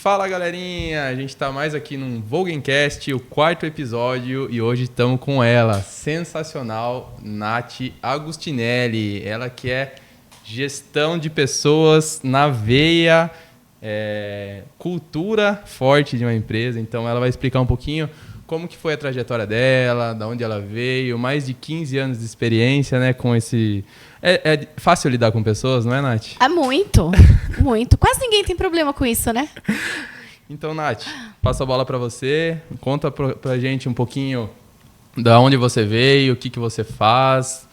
Fala galerinha, a gente está mais aqui num Vogencast, o 4º episódio, e hoje estamos com ela, sensacional, Nath Agustinelli, ela que é gestão de pessoas na veia, cultura forte de uma empresa. Então ela vai explicar um pouquinho como que foi a trajetória dela, da onde ela veio, mais de 15 anos de experiência, né, com esse... É fácil lidar com pessoas, não é, Nath? É muito, muito. Quase ninguém tem problema com isso, né? Então, Nath, passo a bola para você. Conta pra gente um pouquinho da onde você veio, o que você faz,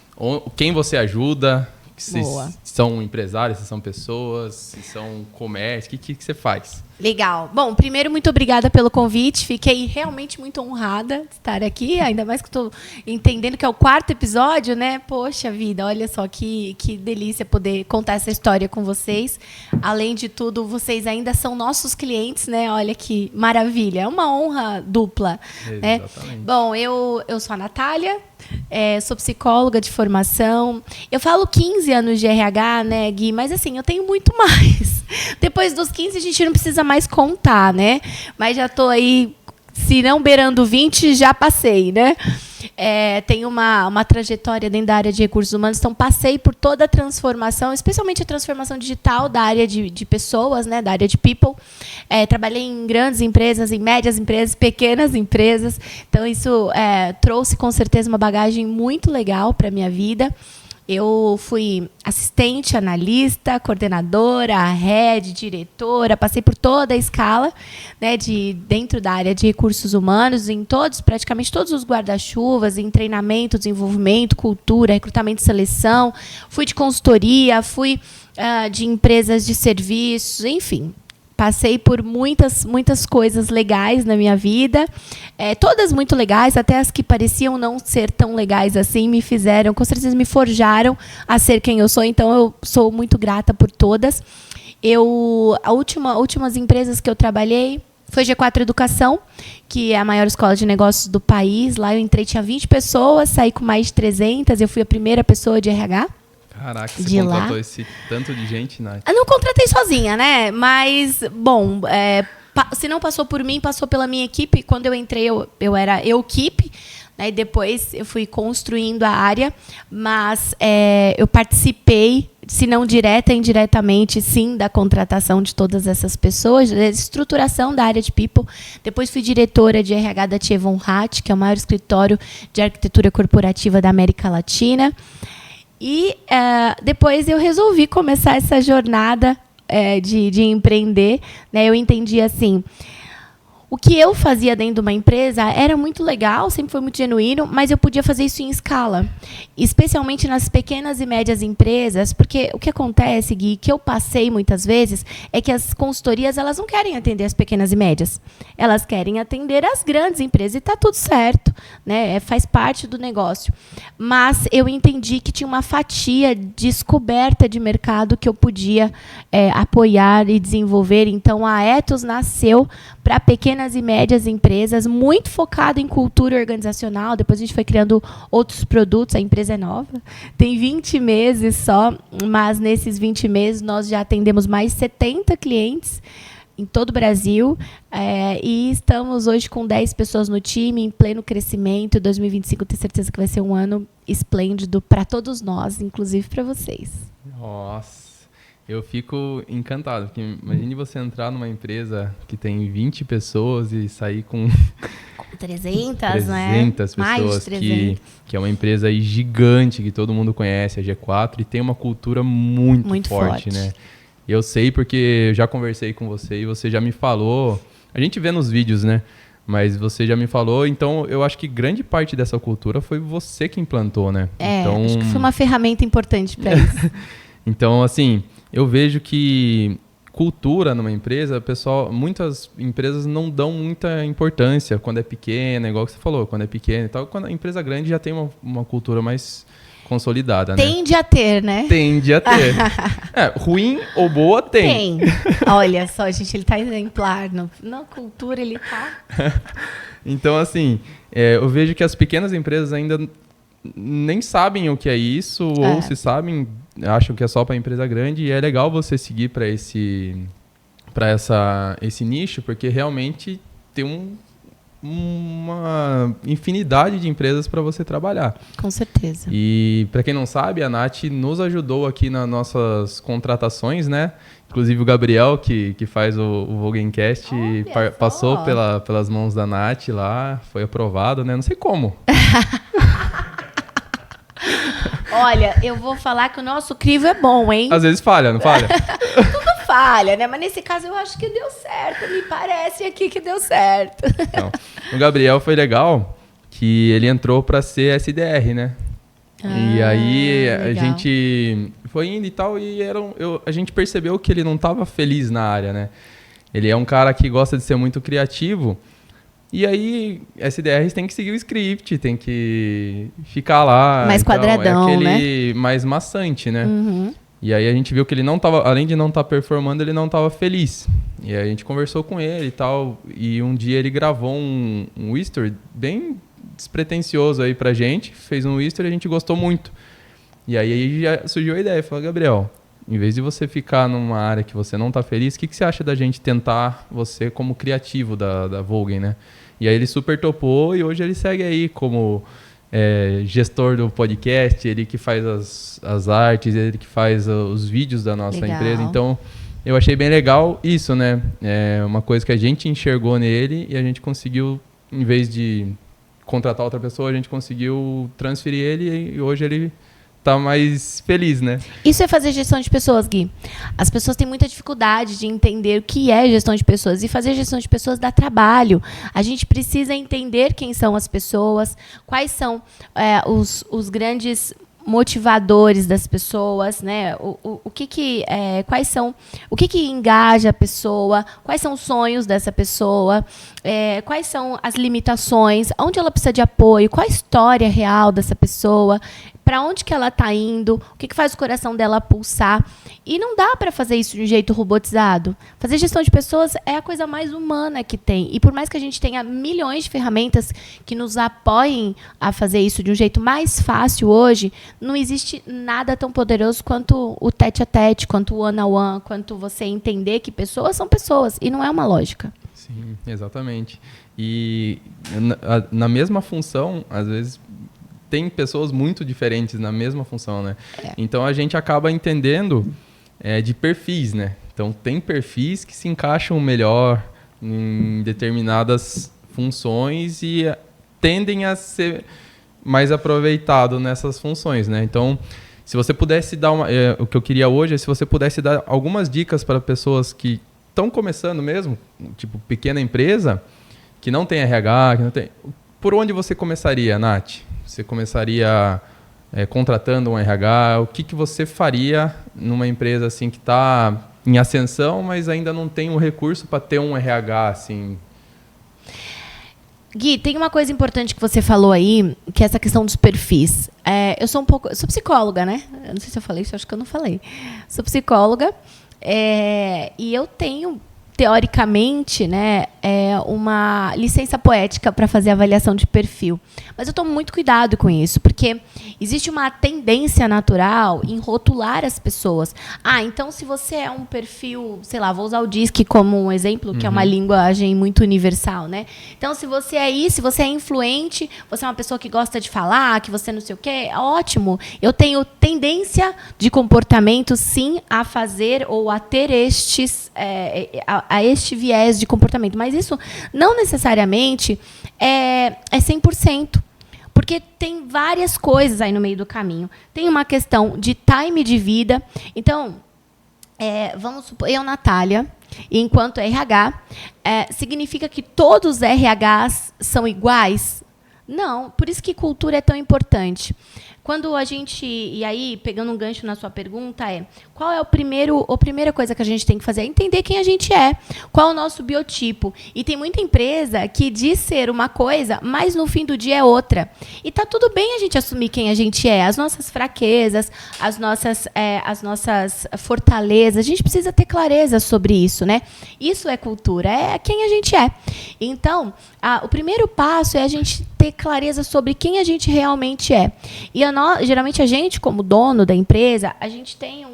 quem você ajuda, se são empresários, se são pessoas, se são comércio, o que você faz? Legal. Bom, primeiro, muito obrigada pelo convite. Fiquei realmente muito honrada de estar aqui, ainda mais que estou entendendo que é o 4º episódio, né? Poxa vida, olha só que delícia poder contar essa história com vocês. Além de tudo, vocês ainda são nossos clientes, né? Olha que maravilha. É uma honra dupla. Exatamente. Né? Bom, eu sou a Natália, sou psicóloga de formação. Eu falo 15 anos de RH, né, Gui? Mas assim, eu tenho muito mais. Depois dos 15, a gente não precisa mais contar, né? Mas já estou aí, se não beirando 20, já passei, né? Tenho uma trajetória dentro da área de recursos humanos, então passei por toda a transformação, especialmente a transformação digital da área de pessoas, né, da área de people. Trabalhei em grandes empresas, em médias empresas, pequenas empresas. Então, isso trouxe, com certeza, uma bagagem muito legal para a minha vida. Eu fui assistente, analista, coordenadora, head, diretora, passei por toda a escala, né, dentro da área de recursos humanos, em praticamente todos os guarda-chuvas, em treinamento, desenvolvimento, cultura, recrutamento e seleção. Fui de consultoria, fui de empresas de serviços, enfim. Passei por muitas coisas legais na minha vida, todas muito legais, até as que pareciam não ser tão legais assim, me fizeram, com certeza me forjaram a ser quem eu sou, então eu sou muito grata por todas. Últimas empresas que eu trabalhei foi G4 Educação, que é a maior escola de negócios do país. Lá eu entrei, tinha 20 pessoas, saí com mais de 300, eu fui a primeira pessoa de RH. Caraca, você contratou esse tanto de gente, Nath? Eu não contratei sozinha, né? Mas, bom, se não passou por mim, passou pela minha equipe. Quando eu entrei, eu era equipe, né? E depois eu fui construindo a área. Mas eu participei, se não direta, indiretamente, sim, da contratação de todas essas pessoas, da estruturação da área de people. Depois fui diretora de RH da Thie Von Hatt, que é o maior escritório de arquitetura corporativa da América Latina. E depois eu resolvi começar essa jornada de empreender. Né? Eu entendi assim, o que eu fazia dentro de uma empresa era muito legal, sempre foi muito genuíno, mas eu podia fazer isso em escala, especialmente nas pequenas e médias empresas, porque o que acontece, Gui, que eu passei muitas vezes, é que as consultorias elas não querem atender as pequenas e médias, elas querem atender as grandes empresas, e está tudo certo, né? Faz parte do negócio. Mas eu entendi que tinha uma fatia descoberta de mercado que eu podia apoiar e desenvolver. Então, a Ethos nasceu para pequenas e médias empresas, muito focado em cultura organizacional. Depois a gente foi criando outros produtos. A empresa é nova, tem 20 meses só, mas nesses 20 meses nós já atendemos mais 70 clientes em todo o Brasil, e estamos hoje com 10 pessoas no time, em pleno crescimento. 2025, tenho certeza que vai ser um ano esplêndido para todos nós, inclusive para vocês. Nossa! Eu fico encantado, porque imagine você entrar numa empresa que tem 20 pessoas e sair com 300, 300 né? pessoas, Mais de 300. Que é uma empresa aí gigante, que todo mundo conhece, a G4, e tem uma cultura muito forte, né? Eu sei porque eu já conversei com você e você já me falou, a gente vê nos vídeos, né? Mas você já me falou, então eu acho que grande parte dessa cultura foi você que implantou, né? Então, acho que foi uma ferramenta importante para isso. Então, assim, eu vejo que cultura numa empresa, pessoal, muitas empresas não dão muita importância quando é pequena, igual que você falou, quando é pequena e tal. Quando a empresa grande já tem uma cultura mais consolidada, né? Tende a ter, né? Tende a ter. Ruim ou boa, tem. Olha só, gente, ele tá exemplar. Na cultura ele tá... Então, assim, eu vejo que as pequenas empresas ainda nem sabem o que é isso, ou se sabem, acham que é só para empresa grande, e é legal você seguir para para esse nicho, porque realmente tem uma infinidade de empresas para você trabalhar. Com certeza. E para quem não sabe, a Nath nos ajudou aqui nas nossas contratações, né? Inclusive o Gabriel, que faz o Voguencast, passou pelas mãos da Nath lá, foi aprovado, né? Não sei como. Olha, eu vou falar que o nosso crivo é bom, hein? Às vezes falha, não falha? Tudo falha, né? Mas nesse caso eu acho que deu certo. Me parece aqui que deu certo. Então, o Gabriel foi legal que ele entrou para ser SDR, né? E aí a gente foi indo e tal, e a gente percebeu que ele não estava feliz na área, né? Ele é um cara que gosta de ser muito criativo. E aí, SDRs tem que seguir o script, tem que ficar lá. Mais então, quadradão, é aquele mais maçante, né? Uhum. E aí a gente viu que ele não tava, além de não estar performando, ele não estava feliz. E aí a gente conversou com ele e tal, e um dia ele gravou um history bem despretensioso aí pra gente, fez um history e a gente gostou muito. E aí já surgiu a ideia, falou, Gabriel, em vez de você ficar numa área que você não está feliz, o que você acha da gente tentar você como criativo da Vogue, né? E aí ele super topou e hoje ele segue aí como gestor do podcast, ele que faz as artes, ele que faz os vídeos da nossa empresa. Então, eu achei bem legal isso, né? É uma coisa que a gente enxergou nele e a gente conseguiu, em vez de contratar outra pessoa, a gente conseguiu transferir ele e hoje ele tá mais feliz, né? Isso é fazer gestão de pessoas, Gui. As pessoas têm muita dificuldade de entender o que é gestão de pessoas. E fazer gestão de pessoas dá trabalho. A gente precisa entender quem são as pessoas, quais são os grandes motivadores das pessoas, né? O que engaja a pessoa, quais são os sonhos dessa pessoa, quais são as limitações, onde ela precisa de apoio, qual a história real dessa pessoa, para onde que ela está indo, o que faz o coração dela pulsar. E não dá para fazer isso de um jeito robotizado. Fazer gestão de pessoas é a coisa mais humana que tem. E por mais que a gente tenha milhões de ferramentas que nos apoiem a fazer isso de um jeito mais fácil hoje, não existe nada tão poderoso quanto o tete-a-tete, quanto o one-on-one, quanto você entender que pessoas são pessoas e não é uma lógica. Sim, exatamente. E na mesma função, às vezes, tem pessoas muito diferentes na mesma função, né? Então, a gente acaba entendendo de perfis, né? Então, tem perfis que se encaixam melhor em determinadas funções e tendem a ser mais aproveitado nessas funções, né? Então, se você pudesse dar o que eu queria hoje é se você pudesse dar algumas dicas para pessoas que estão começando mesmo, tipo pequena empresa, que não tem RH, que não tem... Por onde você começaria, Nath? Você começaria contratando um RH? O que você faria numa empresa assim que está em ascensão, mas ainda não tem o recurso para ter um RH assim? Gui, tem uma coisa importante que você falou aí, que é essa questão dos perfis. Eu sou psicóloga, né? Eu não sei se eu falei isso, acho que eu não falei. Sou psicóloga e eu tenho, teoricamente, né, uma licença poética para fazer avaliação de perfil. Mas eu tomo muito cuidado com isso, porque existe uma tendência natural em rotular as pessoas. Então, se você é um perfil, sei lá, vou usar o DISC como um exemplo, que é uma linguagem muito universal, né? Então, se você é isso, se você é influente, você é uma pessoa que gosta de falar, que você não sei o quê, ótimo. Eu tenho tendência de comportamento, sim, a fazer ou a ter a este viés de comportamento. Mas isso não necessariamente é 100%. Porque tem várias coisas aí no meio do caminho. Tem uma questão de time de vida. Então, vamos supor, eu, Natália, enquanto RH, significa que todos os RHs são iguais? Não, por isso que cultura é tão importante. Quando a gente... E aí, pegando um gancho na sua pergunta, qual é a primeira coisa que a gente tem que fazer? É entender quem a gente é, qual é o nosso biotipo. E tem muita empresa que diz ser uma coisa, mas no fim do dia é outra. E tá tudo bem a gente assumir quem a gente é, as nossas fraquezas, as nossas fortalezas. A gente precisa ter clareza sobre isso, né? Isso é cultura, é quem a gente é. Então, o primeiro passo é a gente ter clareza sobre quem a gente realmente é. E geralmente a gente, como dono da empresa, a gente tem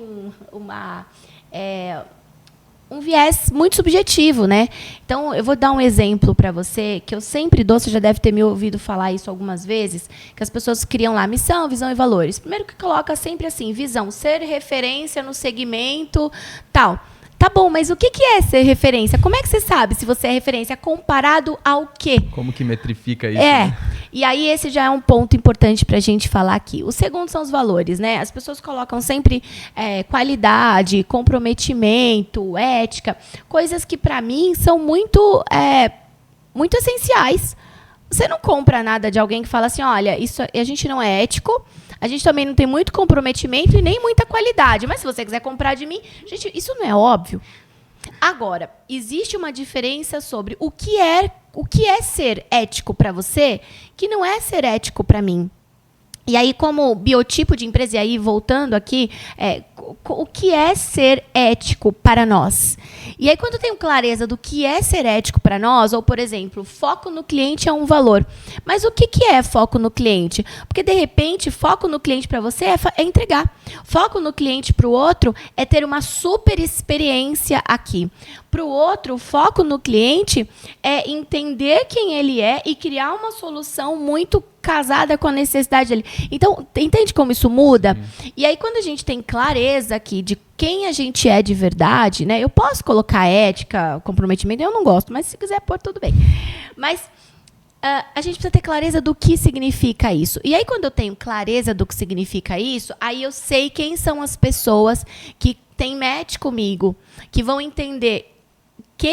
um viés muito subjetivo, né? Então, eu vou dar um exemplo para você, que eu sempre dou, você já deve ter me ouvido falar isso algumas vezes, que as pessoas criam lá missão, visão e valores. Primeiro que coloca sempre assim, visão, ser referência no segmento, tal. Tá bom, mas o que é ser referência? Como é que você sabe se você é referência comparado ao quê? Como que metrifica isso? Né? E aí esse já é um ponto importante para a gente falar aqui. O segundo são os valores, né? As pessoas colocam sempre qualidade, comprometimento, ética, coisas que para mim são muito essenciais. Você não compra nada de alguém que fala assim, olha, isso a gente não é ético, a gente também não tem muito comprometimento e nem muita qualidade. Mas se você quiser comprar de mim, gente, isso não é óbvio. Agora, existe uma diferença sobre o que é ser ético para você, que não é ser ético para mim. E aí, como biotipo de empresa, e aí voltando aqui, o que é ser ético para nós? E aí, quando eu tenho clareza do que é ser ético para nós, ou, por exemplo, foco no cliente é um valor. Mas o que é foco no cliente? Porque, de repente, foco no cliente para você é entregar. Foco no cliente para o outro é ter uma super experiência aqui. Para o outro, o foco no cliente é entender quem ele é e criar uma solução muito casada com a necessidade dele. Então, entende como isso muda? Sim. E aí, quando a gente tem clareza aqui de quem a gente é de verdade, né? Eu posso colocar ética, comprometimento, eu não gosto, mas se quiser pôr, tudo bem. Mas a gente precisa ter clareza do que significa isso. E aí, quando eu tenho clareza do que significa isso, aí eu sei quem são as pessoas que têm match comigo, que vão entender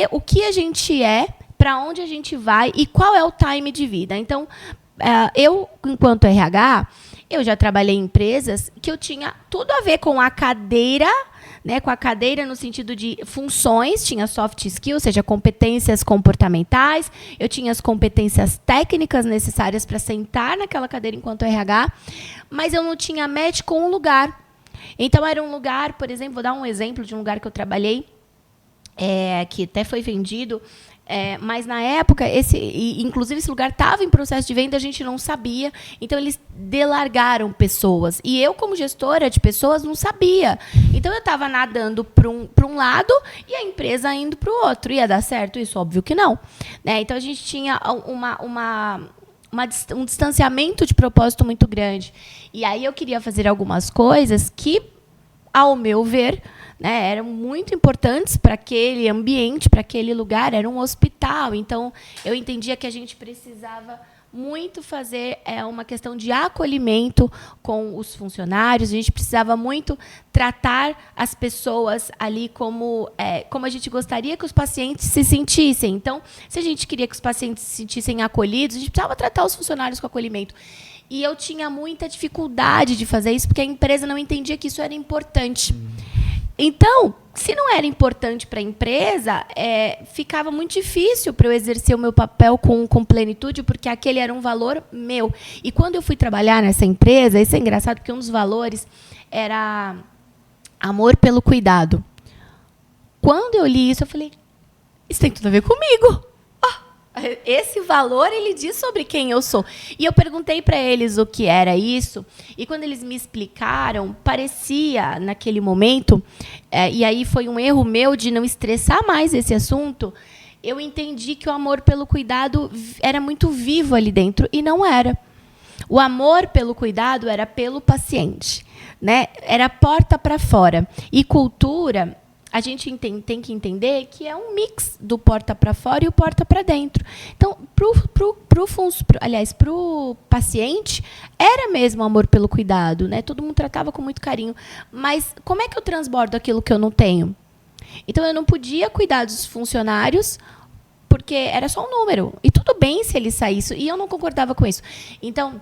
o que a gente é, para onde a gente vai e qual é o time de vida. Então, eu, enquanto RH, eu já trabalhei em empresas que eu tinha tudo a ver com a cadeira, né, com a cadeira no sentido de funções, tinha soft skills, ou seja, competências comportamentais, eu tinha as competências técnicas necessárias para sentar naquela cadeira enquanto RH, mas eu não tinha match com um lugar. Então, era um lugar, por exemplo, vou dar um exemplo de um lugar que eu trabalhei, que até foi vendido, mas na época, inclusive esse lugar estava em processo de venda, a gente não sabia, então eles delargaram pessoas. E eu, como gestora de pessoas, não sabia. Então eu estava nadando para um lado e a empresa indo para o outro. Ia dar certo isso? Óbvio que não. Né? Então a gente tinha um distanciamento de propósito muito grande. E aí eu queria fazer algumas coisas que, ao meu ver, né, eram muito importantes para aquele ambiente, para aquele lugar. Era um hospital. Então, eu entendia que a gente precisava muito fazer uma questão de acolhimento com os funcionários. A gente precisava muito tratar as pessoas ali como a gente gostaria que os pacientes se sentissem. Então, se a gente queria que os pacientes se sentissem acolhidos, a gente precisava tratar os funcionários com acolhimento. E eu tinha muita dificuldade de fazer isso, porque a empresa não entendia que isso era importante. Então, se não era importante para a empresa, ficava muito difícil para eu exercer o meu papel com plenitude, porque aquele era um valor meu. E quando eu fui trabalhar nessa empresa, isso é engraçado, porque um dos valores era amor pelo cuidado. Quando eu li isso, eu falei, isso tem tudo a ver comigo. Esse valor, ele diz sobre quem eu sou. E eu perguntei para eles o que era isso, e quando eles me explicaram, parecia, naquele momento, e aí foi um erro meu de não estressar mais esse assunto, eu entendi que o amor pelo cuidado era muito vivo ali dentro, e não era. O amor pelo cuidado era pelo paciente, né? Era porta para fora. E cultura, a gente tem que entender que é um mix do porta para fora e o porta para dentro. Então, para o paciente, era mesmo amor pelo cuidado, né? Todo mundo tratava com muito carinho. Mas como é que eu transbordo aquilo que eu não tenho? Então, eu não podia cuidar dos funcionários porque era só um número. E tudo bem se ele saísse. E eu não concordava com isso. Então,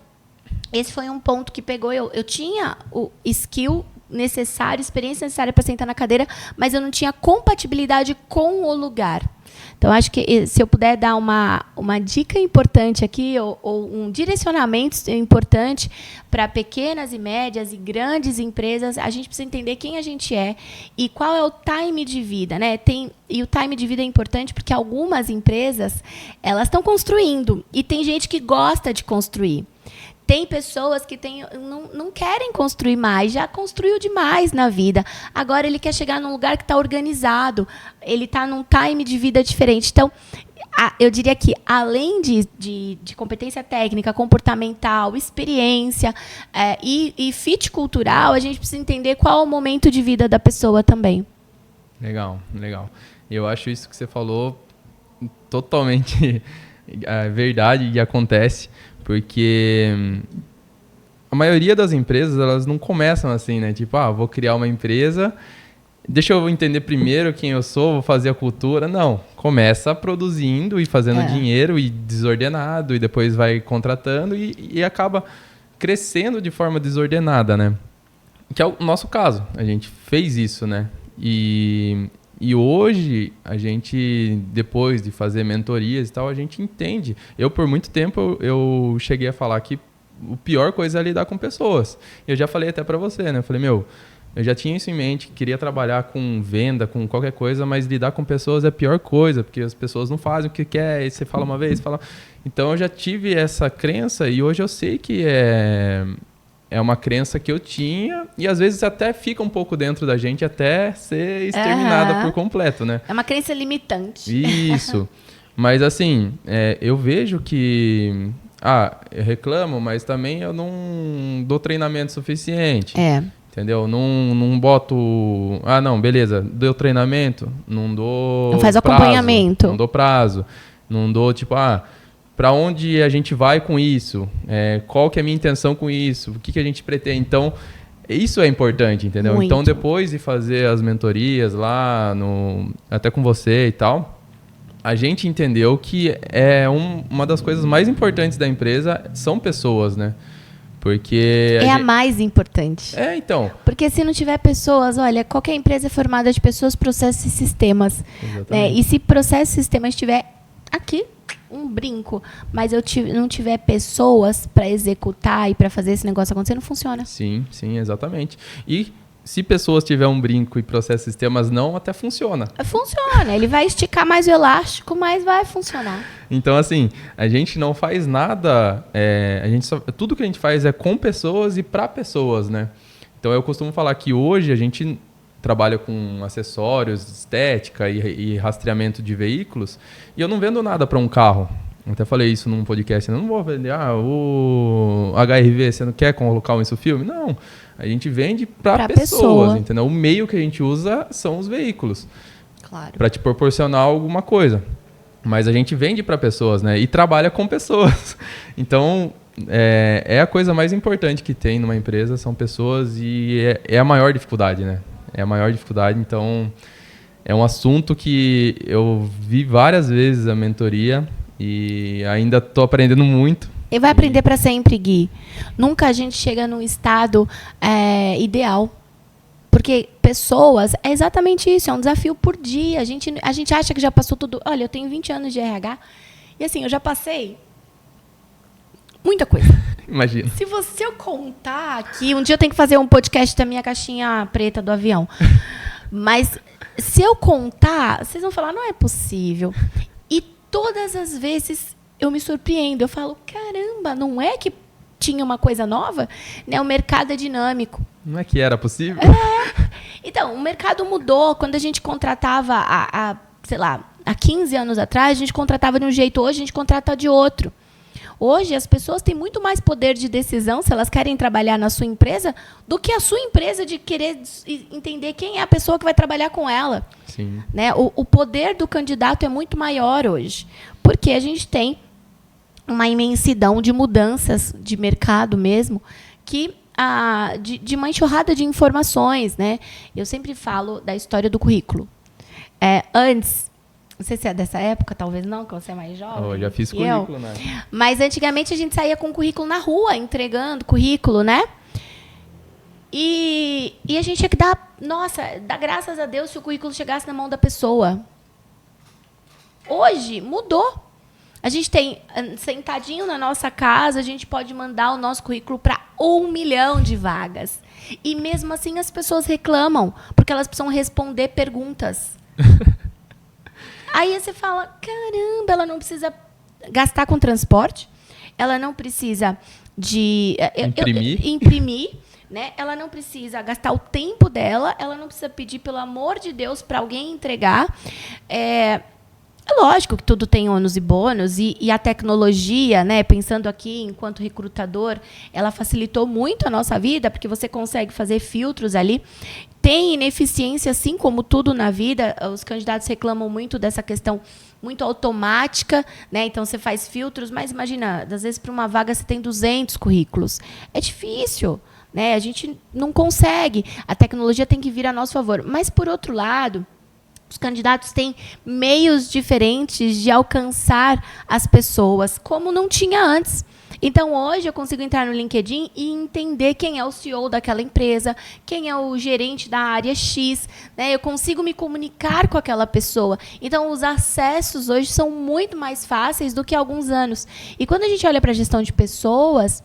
esse foi um ponto que pegou. Eu tinha o skill necessário, experiência necessária para sentar na cadeira, mas eu não tinha compatibilidade com o lugar. Então, acho que se eu puder dar uma dica importante aqui, ou um direcionamento importante para pequenas e médias e grandes empresas, a gente precisa entender quem a gente é e qual é o time de vida, né? E o time de vida é importante porque algumas empresas, elas estão construindo, e tem gente que gosta de construir. Tem pessoas que não querem construir mais, já construiu demais na vida. Agora ele quer chegar num lugar que está organizado, ele está num time de vida diferente. Então, eu diria que, além de competência técnica, comportamental, experiência e fit cultural, a gente precisa entender qual é o momento de vida da pessoa também. Legal, legal. Eu acho isso que você falou totalmente verdade e acontece, porque a maioria das empresas, elas não começam assim, né? Tipo, vou criar uma empresa, deixa eu entender primeiro quem eu sou, vou fazer a cultura. Não, começa produzindo e fazendo dinheiro e desordenado, e depois vai contratando e acaba crescendo de forma desordenada, né? Que é o nosso caso, a gente fez isso, né? E hoje, a gente, depois de fazer mentorias e tal, a gente entende. Eu, por muito tempo, eu cheguei a falar que a pior coisa é lidar com pessoas. Eu já falei até pra você, né? Eu falei, eu já tinha isso em mente, queria trabalhar com venda, com qualquer coisa, mas lidar com pessoas é a pior coisa, porque as pessoas não fazem o que quer, e você fala uma vez, fala... Então, eu já tive essa crença e hoje eu sei que é uma crença que eu tinha e às vezes até fica um pouco dentro da gente até ser exterminada por completo, né? É uma crença limitante. Isso. Mas assim, eu vejo que... eu reclamo, mas também eu não dou treinamento suficiente. Entendeu? Não boto... não, beleza. Deu treinamento, não dou... Não faz prazo, acompanhamento. Não dou prazo. Não dou, tipo, para onde a gente vai com isso? Qual que é a minha intenção com isso? O que a gente pretende? Então, isso é importante, entendeu? Muito. Então, depois de fazer as mentorias lá, até com você e tal, a gente entendeu que uma das coisas mais importantes da empresa são pessoas, né? Porque... a mais importante. Então. Porque se não tiver pessoas, olha, qualquer empresa é formada de pessoas, processos e sistemas. Exatamente. E se processos e sistemas estiver aqui, um brinco, mas eu não tiver pessoas para executar e para fazer esse negócio acontecer, não funciona. Sim, exatamente. E se pessoas tiver um brinco e processos e sistemas não, até funciona. Funciona. Ele vai esticar mais o elástico, mas vai funcionar. Então, assim, a gente não faz nada... tudo que a gente faz é com pessoas e para pessoas, né? Então, eu costumo falar que hoje a gente trabalha com acessórios, estética e rastreamento de veículos, e eu não vendo nada para um carro. Eu até falei isso num podcast, eu não vou vender o HRV, você não quer colocar isso no filme? Não, a gente vende para pessoas, entendeu? O meio que a gente usa são os veículos, claro, para te proporcionar alguma coisa. Mas a gente vende para pessoas, né? E trabalha com pessoas. Então, a coisa mais importante que tem numa empresa são pessoas e é a maior dificuldade, né? É a maior dificuldade, então é um assunto que eu vi várias vezes a mentoria e ainda estou aprendendo muito. E vai aprender para sempre, Gui. Nunca a gente chega num estado ideal. Porque pessoas, é exatamente isso, é um desafio por dia. A gente acha que já passou tudo. Olha, eu tenho 20 anos de RH e assim, eu já passei muita coisa. Imagina. Se eu contar aqui, um dia eu tenho que fazer um podcast da minha caixinha preta do avião. Mas se eu contar, vocês vão falar, não é possível. E todas as vezes eu me surpreendo. Eu falo, caramba, não é que tinha uma coisa nova? Né? O mercado é dinâmico. Não é que era possível? Então, o mercado mudou. Quando a gente contratava, há 15 anos atrás, a gente contratava de um jeito. Hoje, a gente contrata de outro. Hoje, as pessoas têm muito mais poder de decisão, se elas querem trabalhar na sua empresa, do que a sua empresa de querer entender quem é a pessoa que vai trabalhar com ela. Sim. Né? O poder do candidato é muito maior hoje, porque a gente tem uma imensidão de mudanças de mercado mesmo, de uma enxurrada de informações. Né? Eu sempre falo da história do currículo. Antes... Não sei se é dessa época, talvez não, que você é mais jovem. Eu já fiz currículo, né? Mas antigamente a gente saía com currículo na rua, entregando currículo, né? E a gente tinha que dar graças a Deus se o currículo chegasse na mão da pessoa. Hoje, mudou. A gente tem, sentadinho na nossa casa, a gente pode mandar o nosso currículo para 1 milhão de vagas. E mesmo assim as pessoas reclamam, porque elas precisam responder perguntas. Aí você fala, caramba, ela não precisa gastar com transporte, ela não precisa imprimir, né? Ela não precisa gastar o tempo dela, ela não precisa pedir, pelo amor de Deus, para alguém entregar. É lógico que tudo tem ônus e bônus, e a tecnologia, né, pensando aqui enquanto recrutador, ela facilitou muito a nossa vida, porque você consegue fazer filtros ali. Tem ineficiência, assim como tudo na vida. Os candidatos reclamam muito dessa questão muito automática, né? Então, você faz filtros, mas imagina, às vezes, para uma vaga você tem 200 currículos. É difícil, né? A gente não consegue. A tecnologia tem que vir a nosso favor. Mas, por outro lado, os candidatos têm meios diferentes de alcançar as pessoas, como não tinha antes. Então, hoje, eu consigo entrar no LinkedIn e entender quem é o CEO daquela empresa, quem é o gerente da área X, né? Eu consigo me comunicar com aquela pessoa. Então, os acessos hoje são muito mais fáceis do que há alguns anos. E quando a gente olha para a gestão de pessoas,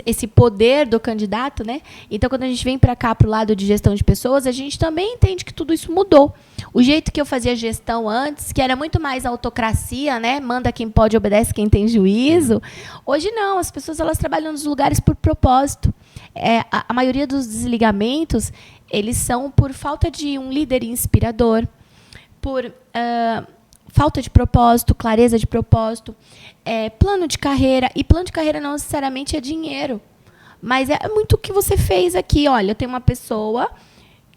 esse poder do candidato, né? Então, quando a gente vem para cá, para o lado de gestão de pessoas, a gente também entende que tudo isso mudou. O jeito que eu fazia gestão antes, que era muito mais autocracia, né? Manda quem pode, obedece quem tem juízo. Hoje não, as pessoas elas trabalham nos lugares por propósito. A maioria dos desligamentos, eles são por falta de um líder inspirador, por falta de propósito, clareza de propósito, plano de carreira. E plano de carreira não necessariamente é dinheiro, mas é muito o que você fez aqui. Olha, eu tenho uma pessoa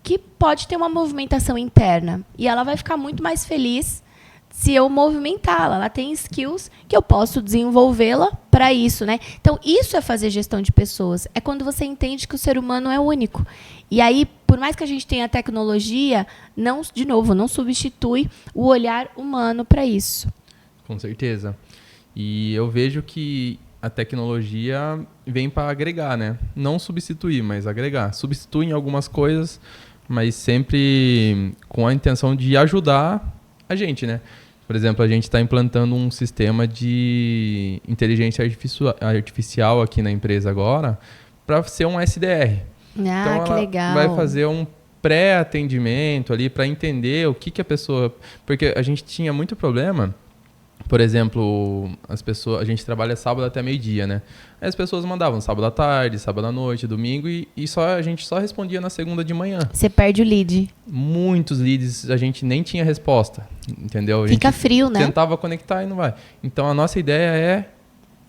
que pode ter uma movimentação interna e ela vai ficar muito mais feliz se eu movimentá-la. Ela tem skills que eu posso desenvolvê-la para isso, né? Então, isso é fazer gestão de pessoas. É quando você entende que o ser humano é único. E aí, por mais que a gente tenha tecnologia, não substitui o olhar humano para isso. Com certeza. E eu vejo que a tecnologia vem para agregar, né? Não substituir, mas agregar. Substitui em algumas coisas, mas sempre com a intenção de ajudar a gente, né? Por exemplo, a gente está implantando um sistema de inteligência artificial aqui na empresa agora para ser um SDR. Então, que legal. Vai fazer um pré-atendimento ali para entender o que a pessoa... Porque a gente tinha muito problema. Por exemplo, a gente trabalha sábado até meio-dia, né? Aí as pessoas mandavam sábado à tarde, sábado à noite, domingo, e a gente só respondia na segunda de manhã. Você perde o lead. Muitos leads a gente nem tinha resposta, entendeu? Fica frio, né? Tentava conectar e não vai. Então, a nossa ideia é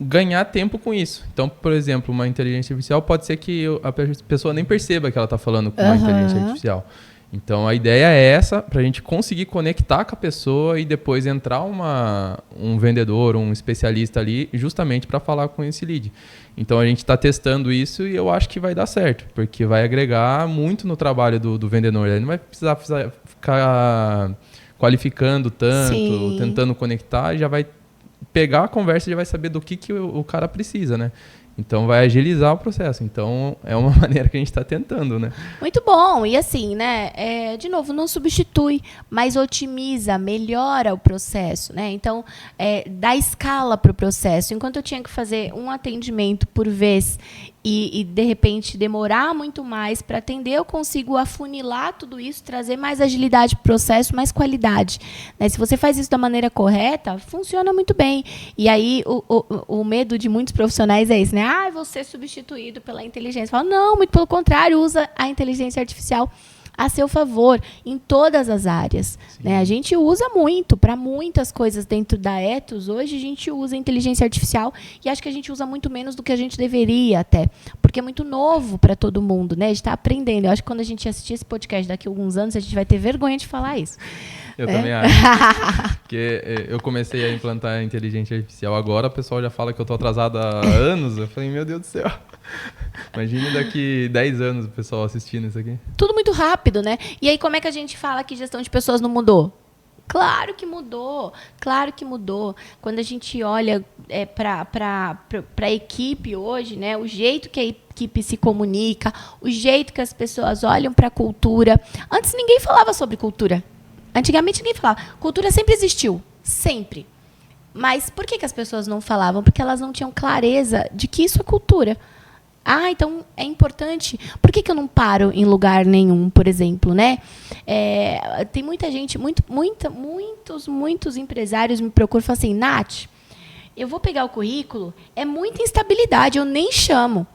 ganhar tempo com isso. Então, por exemplo, uma inteligência artificial pode ser que a pessoa nem perceba que ela está falando com uma inteligência artificial. Então, a ideia é essa, para a gente conseguir conectar com a pessoa e depois entrar um vendedor, um especialista ali, justamente para falar com esse lead. Então, a gente está testando isso e eu acho que vai dar certo, porque vai agregar muito no trabalho do vendedor. Ele não vai precisar ficar qualificando tanto, Sim. tentando conectar, já vai pegar a conversa e já vai saber do que o cara precisa, né? Então, vai agilizar o processo. Então, é uma maneira que a gente está tentando, né? Muito bom. E assim, né? De novo, não substitui, mas otimiza, melhora o processo, né? Então, dá escala para o processo. Enquanto eu tinha que fazer um atendimento por vez e de repente, demorar muito mais para atender, eu consigo afunilar tudo isso, trazer mais agilidade para o processo, mais qualidade, né? Se você faz isso da maneira correta, funciona muito bem. E aí, o medo de muitos profissionais é esse, né? Vou ser substituído pela inteligência. Fala, não, muito pelo contrário, usa a inteligência artificial a seu favor, em todas as áreas, né? A gente usa muito, para muitas coisas dentro da Ethos, hoje a gente usa inteligência artificial e acho que a gente usa muito menos do que a gente deveria até, porque é muito novo para todo mundo, né? A gente está aprendendo. Eu acho que quando a gente assistir esse podcast daqui a alguns anos, a gente vai ter vergonha de falar isso. Eu também acho. Porque eu comecei a implantar a inteligência artificial agora, o pessoal já fala que eu estou atrasado há anos. Eu falei, meu Deus do céu. Imagine daqui 10 anos o pessoal assistindo isso aqui. Tudo muito rápido, né? E aí, como é que a gente fala que gestão de pessoas não mudou? Claro que mudou, claro que mudou. Quando a gente olha para a equipe hoje, né, o jeito que a equipe se comunica, o jeito que as pessoas olham para a cultura. Antes ninguém falava sobre cultura. Antigamente ninguém falava. Cultura sempre existiu, sempre. Mas por que as pessoas não falavam? Porque elas não tinham clareza de que isso é cultura. Então é importante. Por que eu não paro em lugar nenhum, por exemplo, né? Tem muita gente, muitos empresários me procuram e falam assim, Nath, eu vou pegar o currículo, é muita instabilidade, eu nem chamo.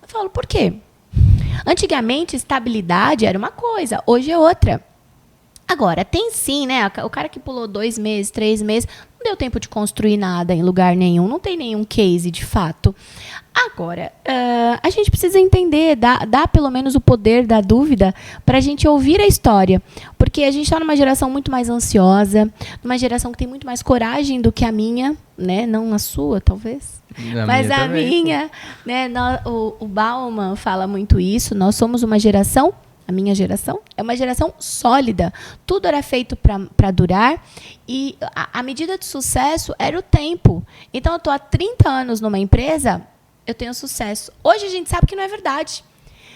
Eu falo, por quê? Antigamente, estabilidade era uma coisa, hoje é outra. Agora, tem sim, né? O cara que pulou 2 meses, 3 meses, não deu tempo de construir nada em lugar nenhum, não tem nenhum case de fato. Agora, a gente precisa entender, dar pelo menos o poder da dúvida para a gente ouvir a história. Porque a gente está numa geração muito mais ansiosa, numa geração que tem muito mais coragem do que a minha, né? Não a sua, talvez. Mas a minha, né? O Bauman fala muito isso. Nós somos uma geração, a minha geração, é uma geração sólida. Tudo era feito para durar. E a medida de sucesso era o tempo. Então, eu estou há 30 anos numa empresa, eu tenho sucesso. Hoje a gente sabe que não é verdade.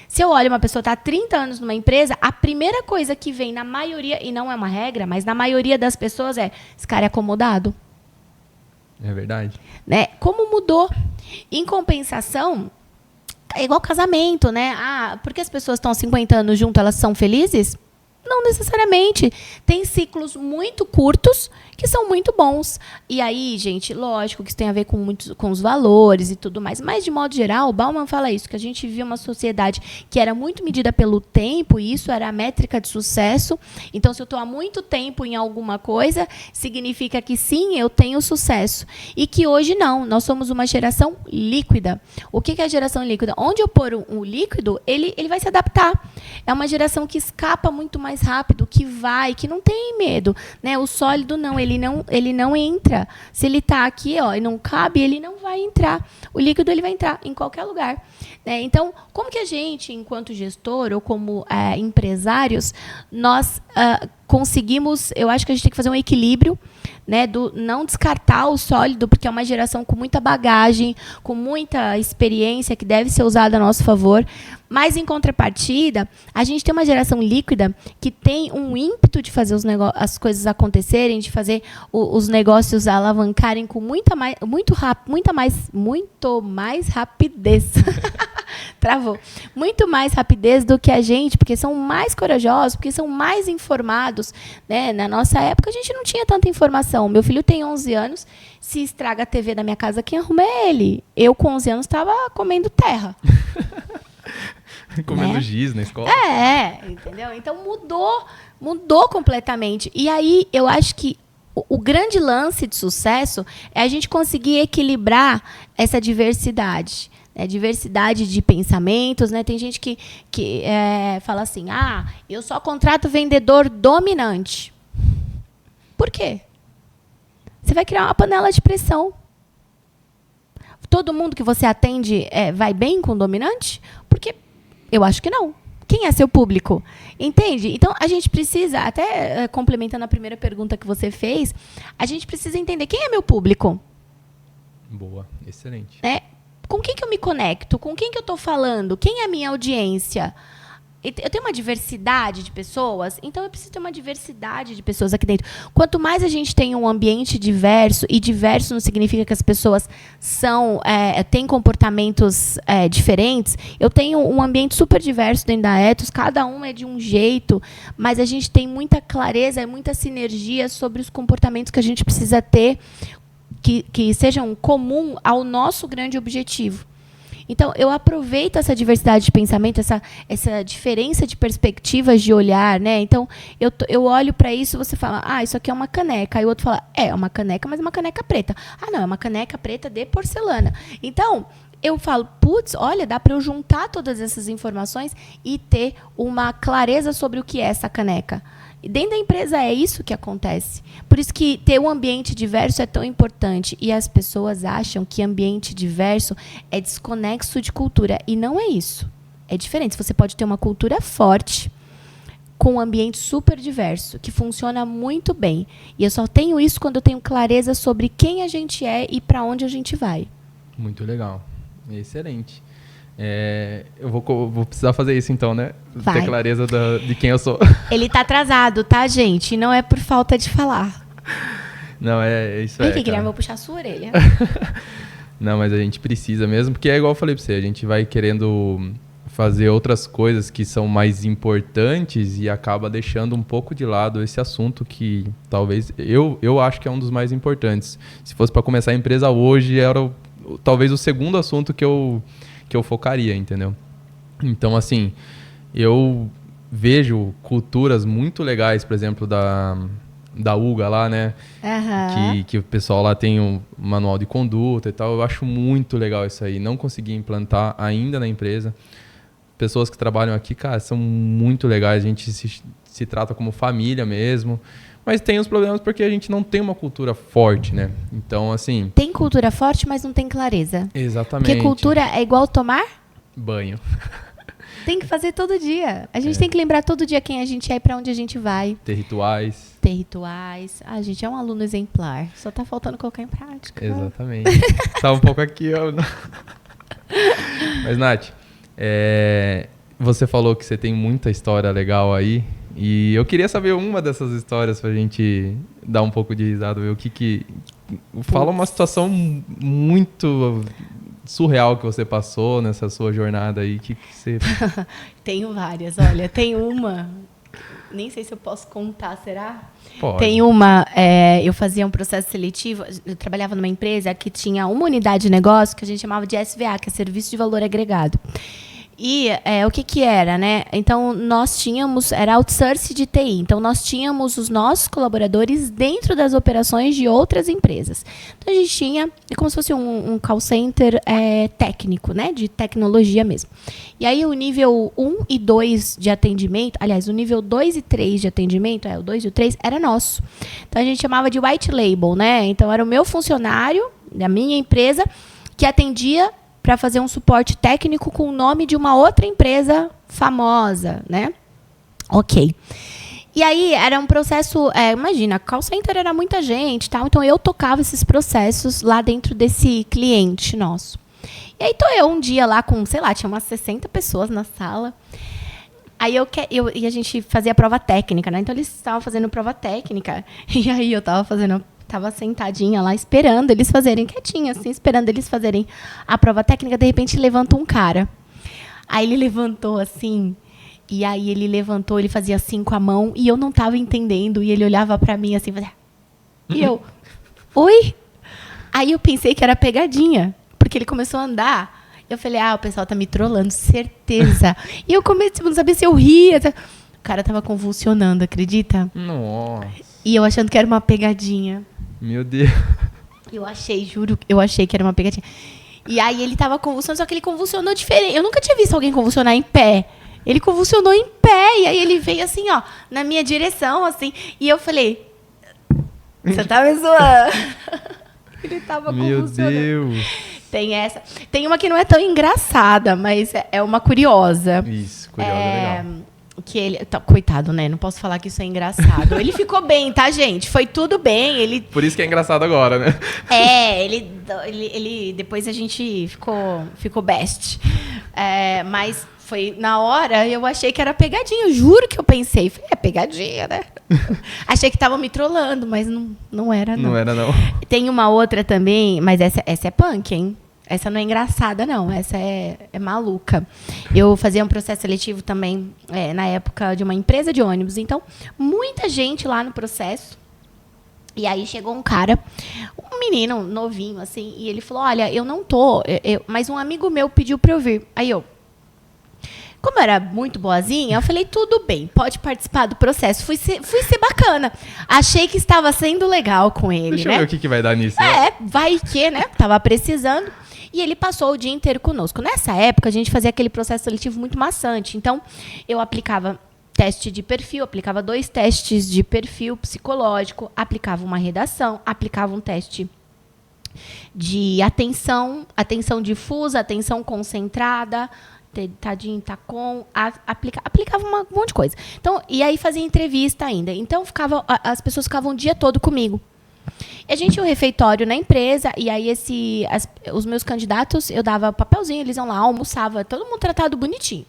Se eu olho uma pessoa que está há 30 anos numa empresa, a primeira coisa que vem na maioria, e não é uma regra, mas na maioria das pessoas é, esse cara é acomodado. É verdade. Né? Como mudou? Em compensação, é igual casamento, né? Porque as pessoas estão há 50 anos juntas, elas são felizes? Não necessariamente. Tem ciclos muito curtos que são muito bons. E aí, gente, lógico que isso tem a ver com os valores e tudo mais. Mas, de modo geral, o Bauman fala isso, que a gente vivia uma sociedade que era muito medida pelo tempo, e isso era a métrica de sucesso. Então, se eu estou há muito tempo em alguma coisa, significa que sim, eu tenho sucesso. E que hoje não, nós somos uma geração líquida. O que é a geração líquida? Onde eu pôr um líquido, ele vai se adaptar. É uma geração que escapa muito mais rápido, que vai, que não tem medo, né? O sólido não, ele não entra. Se ele está aqui, ó, e não cabe, ele não vai entrar. O líquido ele vai entrar em qualquer lugar, né? Então, como que a gente, enquanto gestor ou como empresários, nós conseguimos, eu acho que a gente tem que fazer um equilíbrio, né, do não descartar o sólido, porque é uma geração com muita bagagem, com muita experiência que deve ser usada a nosso favor, mas em contrapartida, a gente tem uma geração líquida que tem um ímpeto de fazer as coisas acontecerem, de fazer os negócios alavancarem com muito mais rapidez. Travou. Muito mais rapidez do que a gente, porque são mais corajosos, porque são mais informados, né? Na nossa época, a gente não tinha tanta informação. Meu filho tem 11 anos, se estraga a TV da minha casa, quem arruma é ele. Eu, com 11 anos, estava comendo terra. Comendo giz na escola. Entendeu? Então, mudou completamente. E aí, eu acho que o grande lance de sucesso é a gente conseguir equilibrar essa diversidade. Diversidade de pensamentos, né? Tem gente que fala assim, eu só contrato vendedor dominante. Por quê? Você vai criar uma panela de pressão. Todo mundo que você atende vai bem com o dominante? Porque eu acho que não. Quem é seu público? Entende? Então, a gente precisa, até complementando a primeira pergunta que você fez, a gente precisa entender quem é meu público. Boa, excelente. Com quem que eu me conecto? Com quem que eu estou falando? Quem é a minha audiência? Eu tenho uma diversidade de pessoas, então eu preciso ter uma diversidade de pessoas aqui dentro. Quanto mais a gente tem um ambiente diverso, e diverso não significa que as pessoas têm comportamentos diferentes. Eu tenho um ambiente super diverso dentro da Ethos, cada um é de um jeito, mas a gente tem muita clareza e muita sinergia sobre os comportamentos que a gente precisa ter, que sejam comum ao nosso grande objetivo. Então, eu aproveito essa diversidade de pensamento, essa diferença de perspectivas de olhar, né? Então, eu olho para isso e você fala, isso aqui é uma caneca. Aí o outro fala, é uma caneca, mas é uma caneca preta. Não, é uma caneca preta de porcelana. Então, eu falo, putz, olha, dá para eu juntar todas essas informações e ter uma clareza sobre o que é essa caneca. E dentro da empresa é isso que acontece. Por isso que ter um ambiente diverso é tão importante. E as pessoas acham que ambiente diverso é desconexo de cultura. E não é isso. É diferente. Você pode ter uma cultura forte com um ambiente super diverso, que funciona muito bem. E eu só tenho isso quando eu tenho clareza sobre quem a gente é e para onde a gente vai. Muito legal. Excelente. Eu vou precisar fazer isso então, né? Vai. Ter clareza de quem eu sou. Ele tá atrasado, tá, gente? Não é por falta de falar. Não, isso. Vem aqui, Guilherme, vou puxar a sua orelha. Não, mas a gente precisa mesmo, porque é igual eu falei pra você, a gente vai querendo fazer outras coisas que são mais importantes e acaba deixando um pouco de lado esse assunto que talvez eu acho que é um dos mais importantes. Se fosse para começar a empresa hoje, era talvez o segundo assunto que eu focaria, entendeu? Então, assim, eu vejo culturas muito legais, por exemplo, da UGA lá, né? Que o pessoal lá tem um manual de conduta e tal. Eu acho muito legal isso aí. Não consegui implantar ainda na empresa. Pessoas que trabalham aqui, cara, são muito legais. A gente se trata como família mesmo. Mas tem os problemas porque a gente não tem uma cultura forte, né? Então, assim... Tem cultura forte, mas não tem clareza. Exatamente. Porque cultura é igual tomar banho. Tem que fazer todo dia. A gente tem que lembrar todo dia quem a gente é e pra onde a gente vai. Ter rituais. A gente é um aluno exemplar. Só tá faltando colocar em prática. Exatamente. Tá um pouco aqui, ó. Mas, Nath, você falou que você tem muita história legal aí. E eu queria saber uma dessas histórias pra gente dar um pouco de risada. Ver o que... Fala uma situação muito surreal que você passou nessa sua jornada aí. Que você... Tenho várias. Olha, tem uma... Nem sei se eu posso contar, será? Pode. Tem uma... eu fazia um processo seletivo. Eu trabalhava numa empresa que tinha uma unidade de negócio que a gente chamava de SVA, que é Serviço de Valor Agregado. E o que era, né? Então, nós tínhamos... Era outsourcing de TI. Então, nós tínhamos os nossos colaboradores dentro das operações de outras empresas. Então, a gente tinha... É como se fosse um call center técnico, né? De tecnologia mesmo. E aí, o nível 1 e 2 de atendimento... Aliás, o nível 2 e 3 de atendimento, o 2 e o 3, era nosso. Então, a gente chamava de white label, né? Então, era o meu funcionário, da minha empresa, que atendia... para fazer um suporte técnico com o nome de uma outra empresa famosa, né? Ok. E aí, era um processo... imagina, call center era muita gente, tal, então eu tocava esses processos lá dentro desse cliente nosso. E aí, tô eu um dia lá com, sei lá, tinha umas 60 pessoas na sala. Aí e a gente fazia prova técnica, né? Então, eles estavam fazendo prova técnica. E aí, eu tava sentadinha lá, esperando eles fazerem, quietinha, assim, esperando eles fazerem a prova técnica. De repente, levanta um cara. Aí ele levantou assim, e aí ele fazia assim com a mão, e eu não tava entendendo, e ele olhava pra mim assim, fazia... E eu, oi? Aí eu pensei que era pegadinha, porque ele começou a andar. Eu falei, o pessoal tá me trollando, certeza. E eu comecei, não sabia se eu ria. O cara tava convulsionando, acredita? Nossa. E eu achando que era uma pegadinha. Meu Deus. Juro, eu achei que era uma pegadinha. E aí ele tava convulsionando, só que ele convulsionou diferente. Eu nunca tinha visto alguém convulsionar em pé. Ele convulsionou em pé, e aí ele veio assim, ó, na minha direção, assim. E eu falei, você tá me zoando? Ele tava convulsionando. Meu Deus. Tem essa. Tem uma que não é tão engraçada, mas é uma curiosa. Isso, curiosa é legal. Que ele... coitado, né? Não posso falar que isso é engraçado. Ele ficou bem, tá, gente? Foi tudo bem. Ele... Por isso que é engraçado agora, né? Ele depois a gente ficou best. Mas foi na hora, eu achei que era pegadinha. Eu juro que eu pensei. Falei, pegadinha, né? Achei que estavam me trollando, mas não era, não. Não era, não. Tem uma outra também, mas essa é punk, hein? Essa não é engraçada, não. Essa é maluca. Eu fazia um processo seletivo também, na época de uma empresa de ônibus. Então, muita gente lá no processo. E aí chegou um cara, um menino novinho, assim, e ele falou, olha, eu não tô... mas um amigo meu pediu para eu vir. Aí como eu era muito boazinha, eu falei, tudo bem, pode participar do processo. Fui ser bacana. Achei que estava sendo legal com ele, Deixa eu ver o que vai dar nisso. Vai que, né? Tava precisando. E ele passou o dia inteiro conosco. Nessa época, a gente fazia aquele processo seletivo muito maçante. Então, eu aplicava teste de perfil, aplicava 2 testes de perfil psicológico, aplicava uma redação, aplicava um teste de atenção difusa, atenção concentrada, tadinho, tacom, aplicava um monte de coisa. Então, e aí fazia entrevista ainda. Então, as pessoas ficavam o dia todo comigo. E a gente tinha um refeitório na empresa, e aí os meus candidatos, eu dava papelzinho, eles iam lá, almoçava, todo mundo tratado bonitinho.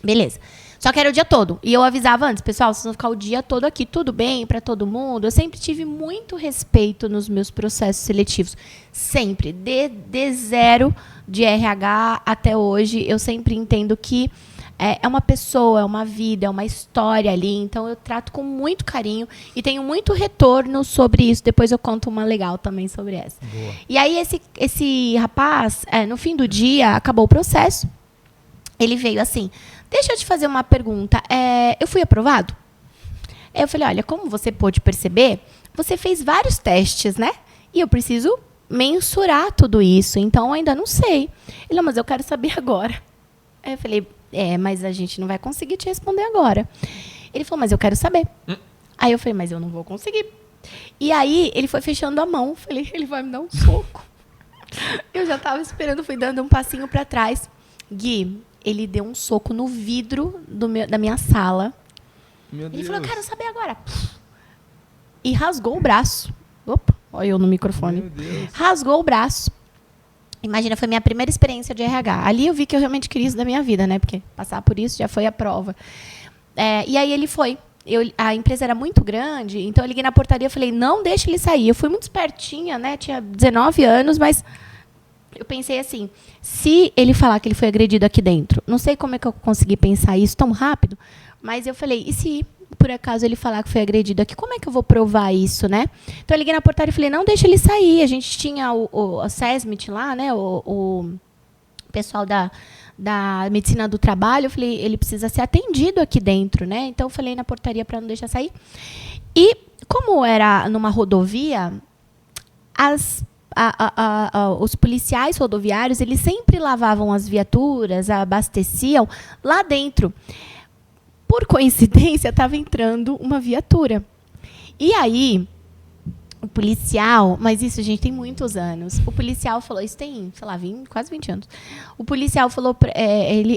Beleza. Só que era o dia todo. E eu avisava antes, pessoal, vocês vão ficar o dia todo aqui, tudo bem para todo mundo. Eu sempre tive muito respeito nos meus processos seletivos. Sempre. De zero de RH até hoje, eu sempre entendo que é uma pessoa, é uma vida, é uma história ali. Então, eu trato com muito carinho e tenho muito retorno sobre isso. Depois eu conto uma legal também sobre essa. Boa. E aí, esse rapaz, no fim do dia, acabou o processo. Ele veio assim, deixa eu te fazer uma pergunta. Eu fui aprovado? Eu falei, olha, como você pôde perceber, você fez vários testes, né? E eu preciso mensurar tudo isso. Então, eu ainda não sei. Ele, mas eu quero saber agora. Aí eu falei, mas a gente não vai conseguir te responder agora. Ele falou, mas eu quero saber. Aí eu falei, mas eu não vou conseguir. E aí, ele foi fechando a mão. Falei, ele vai me dar um soco. Eu já estava esperando, fui dando um passinho para trás. Gui, ele deu um soco no vidro da minha sala. Meu Deus. Ele falou, eu quero saber agora. E rasgou o braço. Opa, olha eu no microfone. Meu Deus. Rasgou o braço. Imagina, foi minha primeira experiência de RH. Ali eu vi que eu realmente queria isso da minha vida, né? Porque passar por isso já foi a prova. E aí ele foi. A empresa era muito grande, então eu liguei na portaria e falei, não deixe ele sair. Eu fui muito espertinha, né? Tinha 19 anos, mas eu pensei assim, se ele falar que ele foi agredido aqui dentro, não sei como é que eu consegui pensar isso tão rápido, mas eu falei, e se por acaso ele falar que foi agredido aqui, como é que eu vou provar isso, né? Então eu liguei na portaria e falei, não deixa ele sair. A gente tinha a SESMIT lá, né? O pessoal da medicina do trabalho. Eu falei, ele precisa ser atendido aqui dentro, né? Então eu falei na portaria para não deixar sair. E como era numa rodovia, os policiais rodoviários, eles sempre lavavam as viaturas, abasteciam lá dentro. Por coincidência, estava entrando uma viatura. E aí, o policial... Mas isso, gente, tem muitos anos. O policial falou... Isso tem, sei lá, quase 20 anos. O policial falou...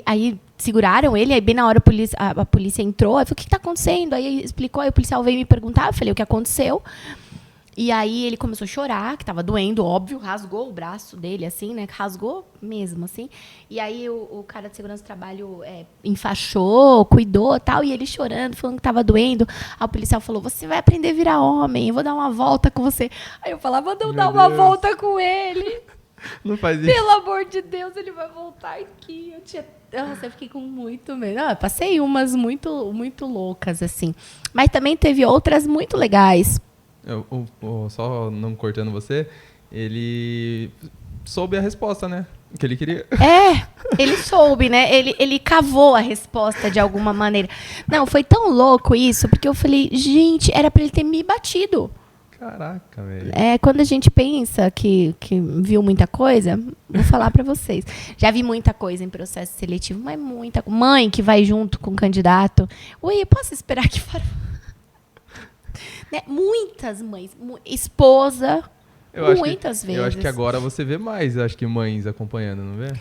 aí seguraram ele, aí bem na hora a polícia entrou. Aí falou, o que está acontecendo? Aí explicou, aí o policial veio me perguntar. Eu falei, o que aconteceu? E aí ele começou a chorar, que estava doendo, óbvio, rasgou o braço dele, assim, né? Rasgou mesmo, assim. E aí o cara de segurança do trabalho enfaixou, cuidou, tal, e ele chorando, falando que estava doendo. Aí o policial falou, você vai aprender a virar homem, eu vou dar uma volta com você. Aí eu falava, não dar uma volta com ele. Não faz isso. Pelo amor de Deus, ele vai voltar aqui. Eu fiquei com muito medo. Eu passei umas muito, muito loucas, assim. Mas também teve outras muito legais. Só não cortando você, ele soube a resposta, né? Que ele queria. Ele soube, né? Ele cavou a resposta de alguma maneira. Não, foi tão louco isso, porque eu falei, gente, era pra ele ter me batido. Caraca, velho. Quando a gente pensa que viu muita coisa, vou falar pra vocês. Já vi muita coisa em processo seletivo, mas muita. Mãe que vai junto com o candidato. Oi, eu posso esperar aqui fora? Né? Muitas mães, esposa, muitas vezes. Eu acho que agora você vê mais, acho que mães acompanhando, não vê?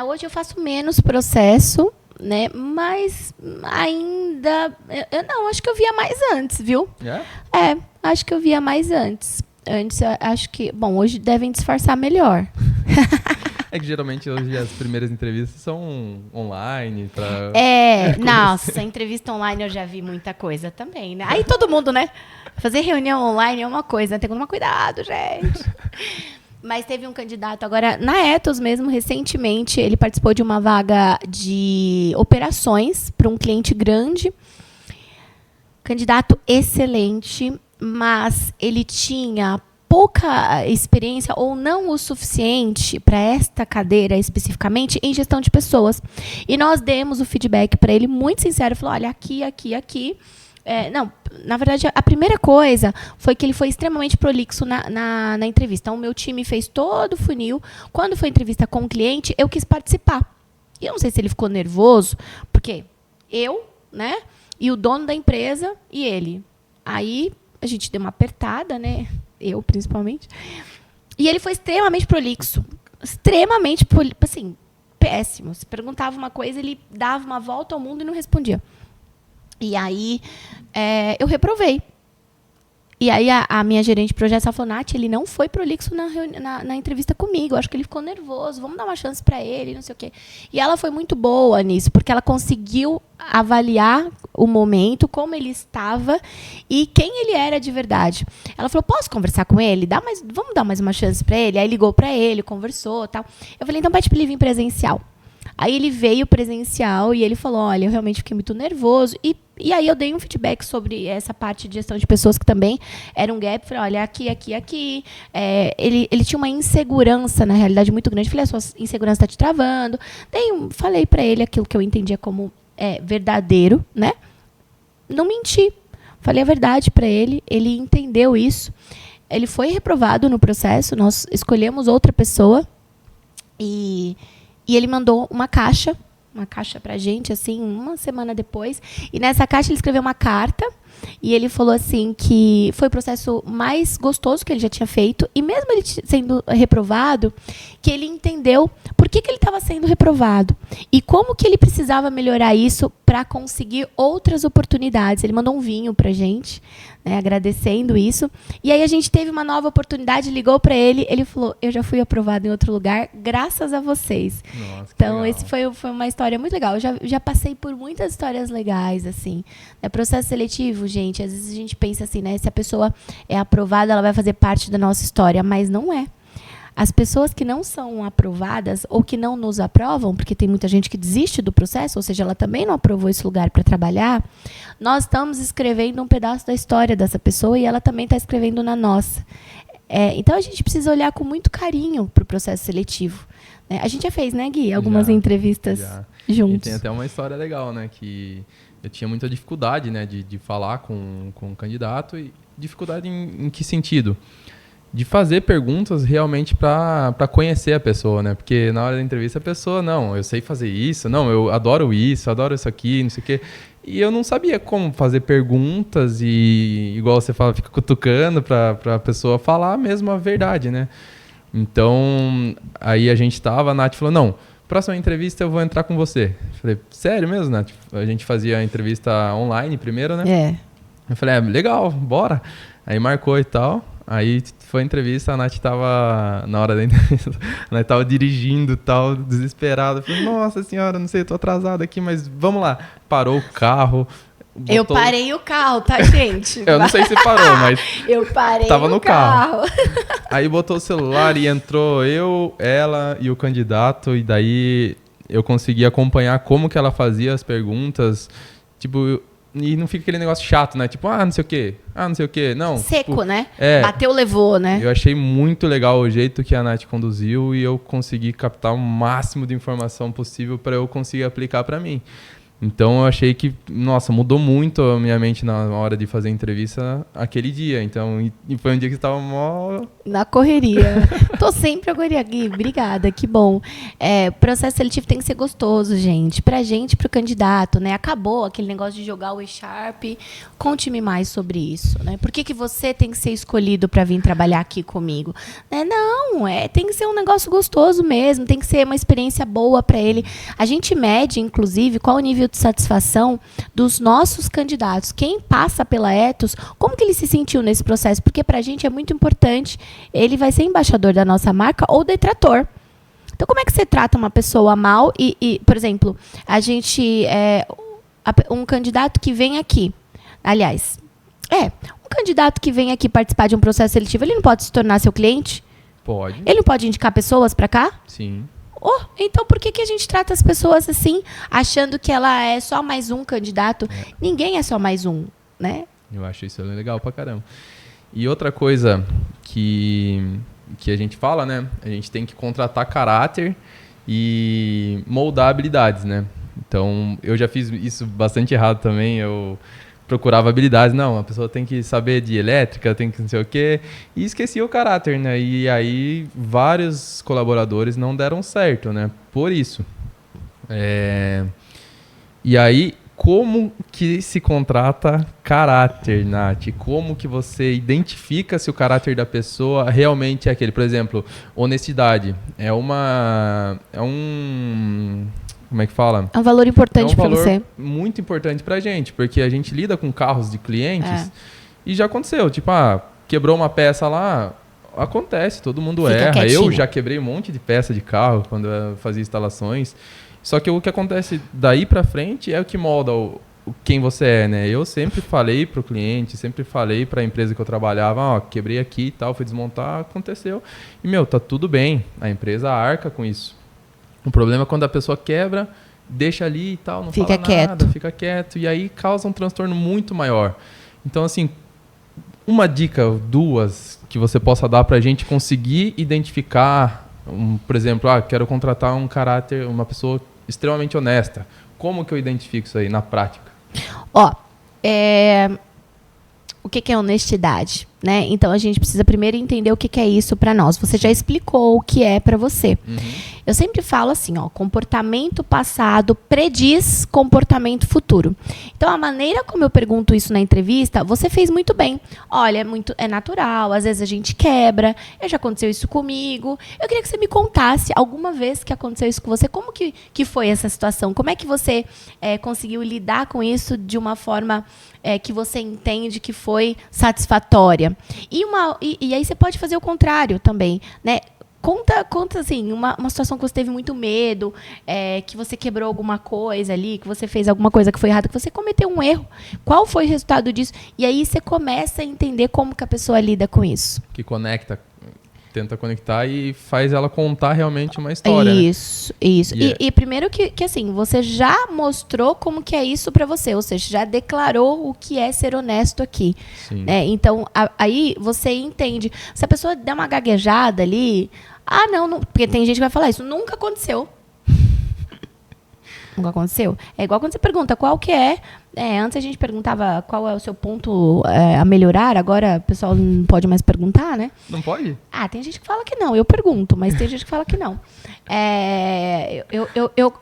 Hoje eu faço menos processo, né? Mas ainda, acho que eu via mais antes, viu? Acho que eu via mais antes. Antes, acho que, hoje devem disfarçar melhor. É que geralmente hoje as primeiras entrevistas são online. Nossa, entrevista online eu já vi muita coisa também, né? Aí todo mundo, né? Fazer reunião online é uma coisa, né? Tem que tomar cuidado, gente. Mas teve um candidato agora, na Ethos mesmo, recentemente, ele participou de uma vaga de operações para um cliente grande. Candidato excelente, mas ele tinha pouca experiência ou não o suficiente para esta cadeira especificamente em gestão de pessoas. E nós demos o feedback para ele muito sincero, falou, olha, aqui. Não, na verdade, a primeira coisa foi que ele foi extremamente prolixo na entrevista. Então, o meu time fez todo o funil. Quando foi entrevista com o cliente, eu quis participar. E eu não sei se ele ficou nervoso, porque eu, né, e o dono da empresa e ele. Aí, a gente deu uma apertada, né, eu principalmente. E ele foi extremamente prolixo. Extremamente, assim, péssimo. Se perguntava uma coisa, ele dava uma volta ao mundo e não respondia. E aí, eu reprovei. E aí a minha gerente de projetos, ela falou, Nath, ele não foi prolixo na entrevista comigo, eu acho que ele ficou nervoso, vamos dar uma chance para ele, não sei o quê. E ela foi muito boa nisso, porque ela conseguiu avaliar o momento, como ele estava e quem ele era de verdade. Ela falou, posso conversar com ele? Vamos dar mais uma chance para ele? Aí ligou para ele, conversou, tal. Eu falei, então pede para ele vir presencial. Aí ele veio presencial e ele falou, olha, eu realmente fiquei muito nervoso. E aí eu dei um feedback sobre essa parte de gestão de pessoas que também era um gap. Falei, olha, aqui. Ele tinha uma insegurança, na realidade, muito grande. Falei, a sua insegurança está te travando. Falei para ele aquilo que eu entendia como verdadeiro, né? Não menti. Falei a verdade para ele. Ele entendeu isso. Ele foi reprovado no processo. Nós escolhemos outra pessoa. E ele mandou uma caixa pra gente, assim, uma semana depois. E nessa caixa ele escreveu uma carta e ele falou assim que foi o processo mais gostoso que ele já tinha feito. E mesmo ele sendo reprovado, que ele entendeu por que ele estava sendo reprovado e como que ele precisava melhorar isso para conseguir outras oportunidades. Ele mandou um vinho pra gente, né, agradecendo isso. E aí a gente teve uma nova oportunidade, ligou para ele, ele falou, eu já fui aprovado em outro lugar, graças a vocês. Nossa, então, esse foi uma história muito legal. Eu já passei por muitas histórias legais, assim. Processo seletivo, gente, às vezes a gente pensa assim, né, se a pessoa é aprovada, ela vai fazer parte da nossa história, mas não é. As pessoas que não são aprovadas ou que não nos aprovam, porque tem muita gente que desiste do processo, ou seja, ela também não aprovou esse lugar para trabalhar, nós estamos escrevendo um pedaço da história dessa pessoa e ela também está escrevendo na nossa. Então, a gente precisa olhar com muito carinho para o processo seletivo. A gente já fez, né, Gui? Algumas entrevistas juntos. E tem até uma história legal, né, que eu tinha muita dificuldade, né, de falar com o candidato. E dificuldade em que sentido? De fazer perguntas realmente para conhecer a pessoa, né? Porque na hora da entrevista a pessoa, não, eu sei fazer isso, não, eu adoro isso aqui, não sei o quê. E eu não sabia como fazer perguntas e, igual você fala, fica cutucando para a pessoa falar mesmo a verdade, né? Então, aí a Nath falou, não, próxima entrevista eu vou entrar com você. Eu falei, sério mesmo, Nath? A gente fazia a entrevista online primeiro, né? Eu falei, legal, bora. Aí marcou e tal. Aí foi a entrevista, a Nath tava, na hora da entrevista, a Nath tava dirigindo e tal, desesperada. Eu falei, nossa senhora, não sei, eu tô atrasado aqui, mas vamos lá. Parou o carro. Eu parei o carro, tá, gente? Eu não sei se parou, mas eu parei tava no carro. carro. Aí botou o celular e entrou eu, ela e o candidato, e daí eu consegui acompanhar como que ela fazia as perguntas, tipo... E não fica aquele negócio chato, né? Tipo, não sei o quê. Não, seco, tipo, né? Bateu, levou, né? Eu achei muito legal o jeito que a Nath conduziu e eu consegui captar o máximo de informação possível para eu conseguir aplicar para mim. Então, eu achei que, nossa, mudou muito a minha mente na hora de fazer a entrevista aquele dia. Então, e foi um dia que estava mó... Na correria. Tô sempre a correria, Gui. Obrigada, que bom. O processo seletivo tem que ser gostoso, gente. Pra gente, pro candidato, né? Acabou aquele negócio de jogar o E-Sharp. Conte-me mais sobre isso, né? Por que você tem que ser escolhido para vir trabalhar aqui comigo? Não, tem que ser um negócio gostoso mesmo. Tem que ser uma experiência boa para ele. A gente mede, inclusive, qual o nível de satisfação dos nossos candidatos. Quem passa pela Ethos, como que ele se sentiu nesse processo? Porque pra gente é muito importante. Ele vai ser embaixador da nossa marca ou detrator. Então, como é que você trata uma pessoa mal? Por exemplo, a gente... um candidato que vem aqui... Aliás, um candidato que vem aqui participar de um processo seletivo, ele não pode se tornar seu cliente? Pode. Ele não pode indicar pessoas para cá? Sim. Então por que a gente trata as pessoas assim, achando que ela é só mais um candidato? Ninguém é só mais um, né? Eu acho isso legal pra caramba. E outra coisa que a gente fala, né? A gente tem que contratar caráter e moldar habilidades, né? Então, eu já fiz isso bastante errado também. Eu procurava habilidades. Não, a pessoa tem que saber de elétrica, tem que não sei o quê. E esquecia o caráter, né? E aí, vários colaboradores não deram certo, né? Por isso. E aí, como que se contrata caráter, Nath? Como que você identifica se o caráter da pessoa realmente é aquele? Por exemplo, honestidade. Como é que fala? É um valor importante para você. É um valor muito importante pra gente, porque a gente lida com carros de clientes E já aconteceu, tipo, quebrou uma peça lá, acontece, todo mundo Fica erra. quietinho. Eu já quebrei um monte de peça de carro quando eu fazia instalações. Só que o que acontece daí pra frente é o que molda quem você é, né? Eu sempre falei pro cliente, sempre falei pra empresa que eu trabalhava, quebrei aqui e tal, fui desmontar, aconteceu. E, tá tudo bem, a empresa arca com isso. O problema é quando a pessoa quebra, deixa ali e tal, não fala nada, fica quieto. E aí causa um transtorno muito maior. Então, assim, uma dica, 2, que você possa dar pra gente conseguir identificar, por exemplo, quero contratar uma pessoa extremamente honesta. Como que eu identifico isso aí na prática? O que é honestidade, né? Então a gente precisa primeiro entender o que é isso para nós. Você já explicou o que é para você. Eu sempre falo assim, comportamento passado prediz comportamento futuro. Então a maneira como eu pergunto isso na entrevista, você fez muito bem. Olha, é natural, às vezes a gente quebra, já aconteceu isso comigo. Eu queria que você me contasse alguma vez que aconteceu isso com você, como que foi essa situação? Como é que você conseguiu lidar com isso de uma forma que você entende que foi satisfatória? E aí você pode fazer o contrário também, né? Conta assim, uma situação que você teve muito medo, que você quebrou alguma coisa ali, que você fez alguma coisa que foi errada, que você cometeu um erro. Qual foi o resultado disso? E aí você começa a entender como que a pessoa lida com isso. Que tenta conectar e faz ela contar realmente uma história. Isso. E primeiro que assim, você já mostrou como que é isso pra você, ou seja, já declarou o que é ser honesto aqui. Então, aí você entende. Se a pessoa der uma gaguejada ali, não, porque tem gente que vai falar isso, nunca aconteceu. Nunca aconteceu. É igual quando você pergunta qual que é. Antes a gente perguntava qual é o seu ponto a melhorar, agora o pessoal não pode mais perguntar, né? Não pode? Tem gente que fala que não, eu pergunto, mas tem gente que fala que não.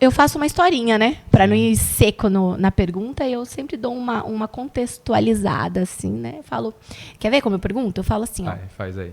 Eu faço uma historinha, né? Para não ir seco na pergunta, eu sempre dou uma contextualizada, assim, né? Eu falo, quer ver como eu pergunto? Eu falo assim, faz aí.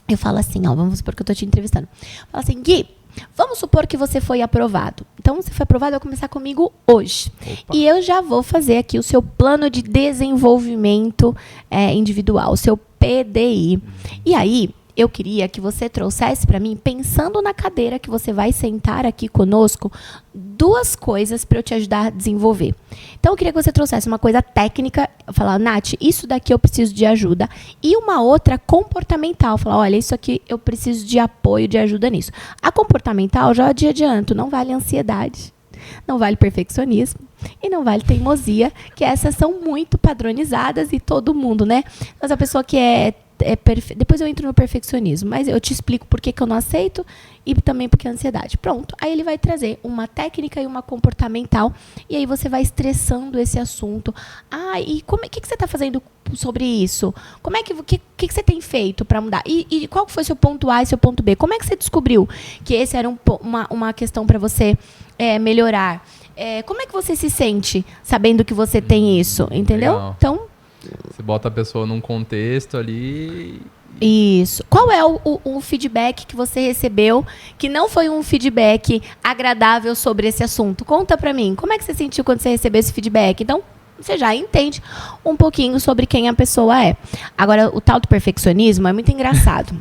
Eu falo assim, vamos supor que eu estou te entrevistando. Eu falo assim, Gui, vamos supor que você foi aprovado. Então, você foi aprovado, vai começar comigo hoje. Opa. E eu já vou fazer aqui o seu plano de desenvolvimento individual, o seu PDI. E aí, eu queria que você trouxesse para mim, pensando na cadeira que você vai sentar aqui conosco, 2 coisas para eu te ajudar a desenvolver. Então, eu queria que você trouxesse uma coisa técnica, falar, Nath, isso daqui eu preciso de ajuda, e uma outra comportamental, falar, olha, isso aqui eu preciso de apoio, de ajuda nisso. A comportamental, já de adianto, não vale ansiedade, não vale perfeccionismo e não vale teimosia, que essas são muito padronizadas e todo mundo, né? Mas a pessoa que depois eu entro no perfeccionismo, mas eu te explico por que eu não aceito e também porque é ansiedade. Pronto, aí ele vai trazer uma técnica e uma comportamental e aí você vai estressando esse assunto. E o que você está fazendo sobre isso? O que você tem feito para mudar? E qual foi seu ponto A e seu ponto B? Como é que você descobriu que esse era uma questão para você melhorar? Como é que você se sente sabendo que você tem isso? Entendeu? Legal. Então, você bota a pessoa num contexto ali. Isso. Qual é o feedback que você recebeu que não foi um feedback agradável sobre esse assunto? Conta pra mim. Como é que você sentiu quando você recebeu esse feedback? Então, você já entende um pouquinho sobre quem a pessoa é. Agora, o tal do perfeccionismo é muito engraçado.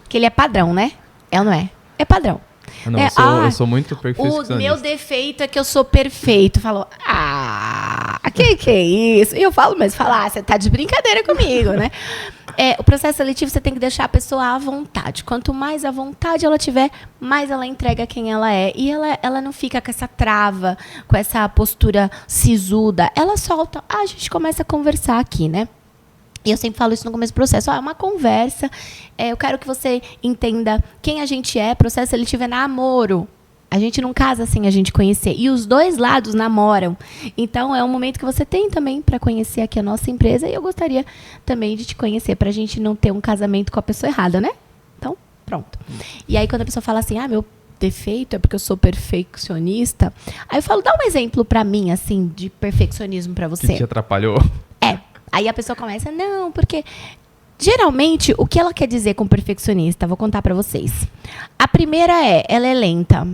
Que ele é padrão, né? É ou não é? É padrão. Eu sou muito perfeccionista. O meu defeito é que eu sou perfeito. Falou, que é isso? E eu falo, mas você tá de brincadeira comigo, né? O processo seletivo, você tem que deixar a pessoa à vontade. Quanto mais à vontade ela tiver, mais ela entrega quem ela é. E ela não fica com essa trava, com essa postura sisuda. Ela solta. A gente começa a conversar aqui, né? E eu sempre falo isso no começo do processo. É uma conversa. Eu quero que você entenda quem a gente é. Processo seletivo é namoro. A gente não casa sem a gente conhecer. E os 2 lados namoram. Então, é um momento que você tem também para conhecer aqui a nossa empresa. E eu gostaria também de te conhecer, para a gente não ter um casamento com a pessoa errada, né? Então, pronto. E aí, quando a pessoa fala assim, meu defeito é porque eu sou perfeccionista. Aí eu falo, dá um exemplo para mim, assim, de perfeccionismo para você. Que te atrapalhou? Aí a pessoa começa, não, porque... Geralmente, o que ela quer dizer com perfeccionista? Vou contar para vocês. A primeira ela é lenta.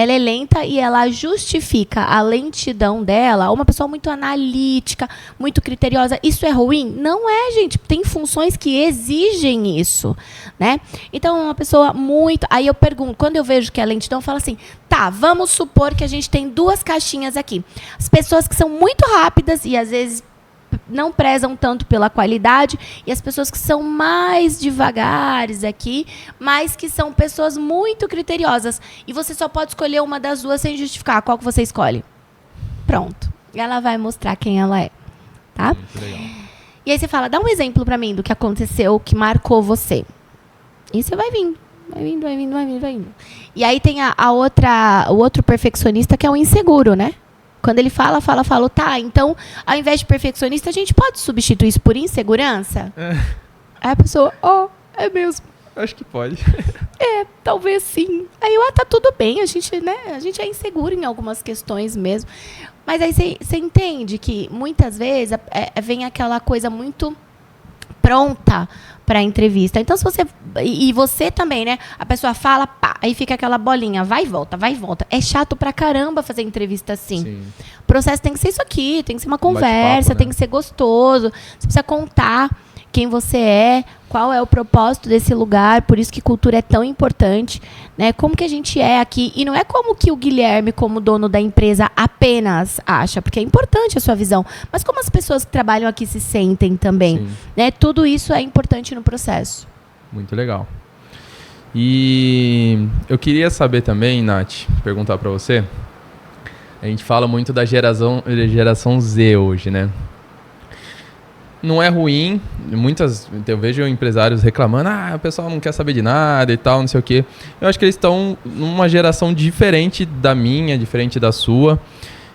ela é lenta e ela justifica a lentidão dela, uma pessoa muito analítica, muito criteriosa. Isso é ruim? Não é, gente. Tem funções que exigem isso, né? Então, uma pessoa muito... Aí eu pergunto, quando eu vejo que é lentidão, eu falo assim, tá, vamos supor que a gente tem 2 caixinhas aqui. As pessoas que são muito rápidas e, às vezes, não prezam tanto pela qualidade, e as pessoas que são mais devagares aqui, mas que são pessoas muito criteriosas. E você só pode escolher uma das 2 sem justificar. Qual que você escolhe? Pronto. Ela vai mostrar quem ela é. Tá? Muito legal. E aí você fala, dá um exemplo pra mim do que aconteceu, que marcou você. E você vai vindo. Vai vindo. E aí tem o outro perfeccionista, que é o inseguro, né? Quando ele fala, tá, então, ao invés de perfeccionista, a gente pode substituir isso por insegurança? Aí a pessoa, é mesmo. Acho que pode. Talvez sim. Aí tá tudo bem, a gente é inseguro em algumas questões mesmo. Mas aí você entende que, muitas vezes, vem aquela coisa muito pronta para a entrevista. Então, se você... E você também, né? A pessoa fala, pá, aí fica aquela bolinha, vai e volta. É chato pra caramba fazer entrevista assim. Sim. O processo tem que ser isso aqui, tem que ser uma conversa, tem que ser gostoso. Você precisa contar quem você é, qual é o propósito desse lugar, por isso que cultura é tão importante, né? Como que a gente é aqui, e não é como que o Guilherme, como dono da empresa, apenas acha, porque é importante a sua visão, mas como as pessoas que trabalham aqui se sentem também, né? Tudo isso é importante no processo. Muito legal. E eu queria saber também, Nath, perguntar para você, a gente fala muito da geração Z hoje, né? Não é ruim, eu vejo empresários reclamando, o pessoal não quer saber de nada e tal, não sei o quê. Eu acho que eles estão numa geração diferente da minha, diferente da sua,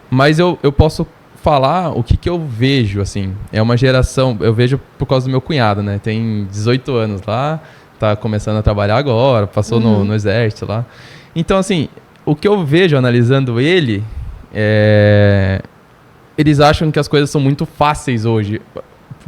mas eu posso falar o que eu vejo, assim. É uma geração, eu vejo por causa do meu cunhado, né? Tem 18 anos lá, tá começando a trabalhar agora, passou no exército lá. Então, assim, o que eu vejo analisando ele, eles acham que as coisas são muito fáceis hoje.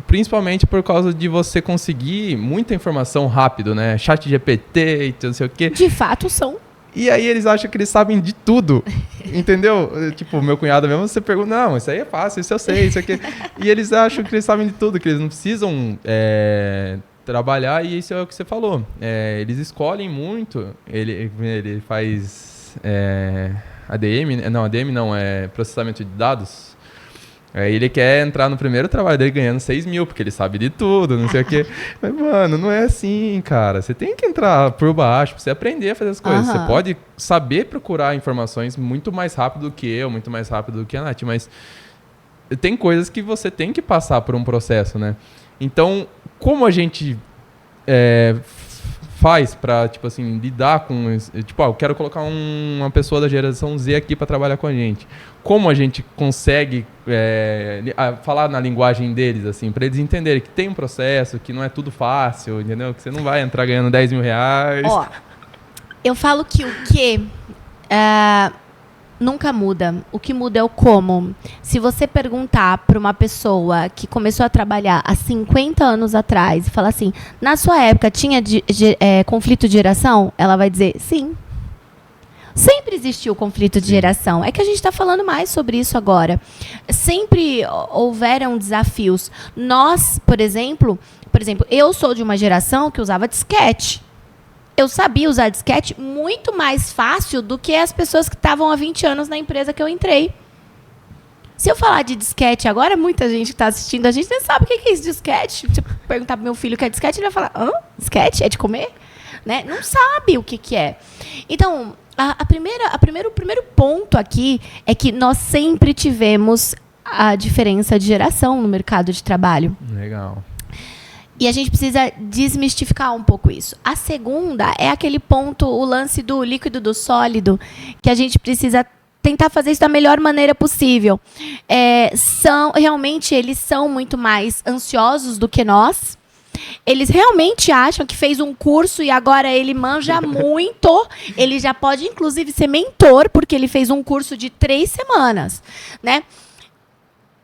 Principalmente por causa de você conseguir muita informação rápido, né? ChatGPT e não sei o quê. De fato são. E aí eles acham que eles sabem de tudo, entendeu? Tipo, meu cunhado mesmo, você pergunta, não, isso aí é fácil, isso eu sei, isso aqui. E eles acham que eles sabem de tudo, que eles não precisam trabalhar, e isso é o que você falou. Eles escolhem muito, ele faz ADM, não, é processamento de dados. Ele quer entrar no primeiro trabalho dele ganhando 6 mil, porque ele sabe de tudo, não sei o quê. Mas, mano, não é assim, cara. Você tem que entrar por baixo pra você aprender a fazer as coisas. Você pode saber procurar informações muito mais rápido do que eu, muito mais rápido do que a Nath, mas tem coisas que você tem que passar por um processo, né? Então, como a gente faz pra, tipo assim, lidar com... Tipo, eu quero colocar uma pessoa da geração Z aqui pra trabalhar com a gente. Como a gente consegue falar na linguagem deles, assim, pra eles entenderem que tem um processo, que não é tudo fácil, entendeu? Que você não vai entrar ganhando 10 mil reais. Ó, eu falo que o que nunca muda. O que muda é o como. Se você perguntar para uma pessoa que começou a trabalhar há 50 anos atrás e falar assim, na sua época tinha conflito de geração? Ela vai dizer sim. Sempre existiu conflito de geração. É que a gente está falando mais sobre isso agora. Sempre houveram desafios. Nós, por exemplo, eu sou de uma geração que usava disquete. Eu sabia usar disquete muito mais fácil do que as pessoas que estavam há 20 anos na empresa que eu entrei. Se eu falar de disquete agora, muita gente que está assistindo, a gente nem sabe o que é esse disquete. Se eu perguntar para meu filho o que é disquete, ele vai falar, disquete? É de comer? Né? Não sabe o que é. Então, o primeiro ponto aqui é que nós sempre tivemos a diferença de geração no mercado de trabalho. Legal. E a gente precisa desmistificar um pouco isso. A segunda é aquele ponto, o lance do líquido do sólido, que a gente precisa tentar fazer isso da melhor maneira possível. Realmente, eles são muito mais ansiosos do que nós. Eles realmente acham que fez um curso e agora ele manja muito. Ele já pode, inclusive, ser mentor, porque ele fez um curso de 3 semanas, né?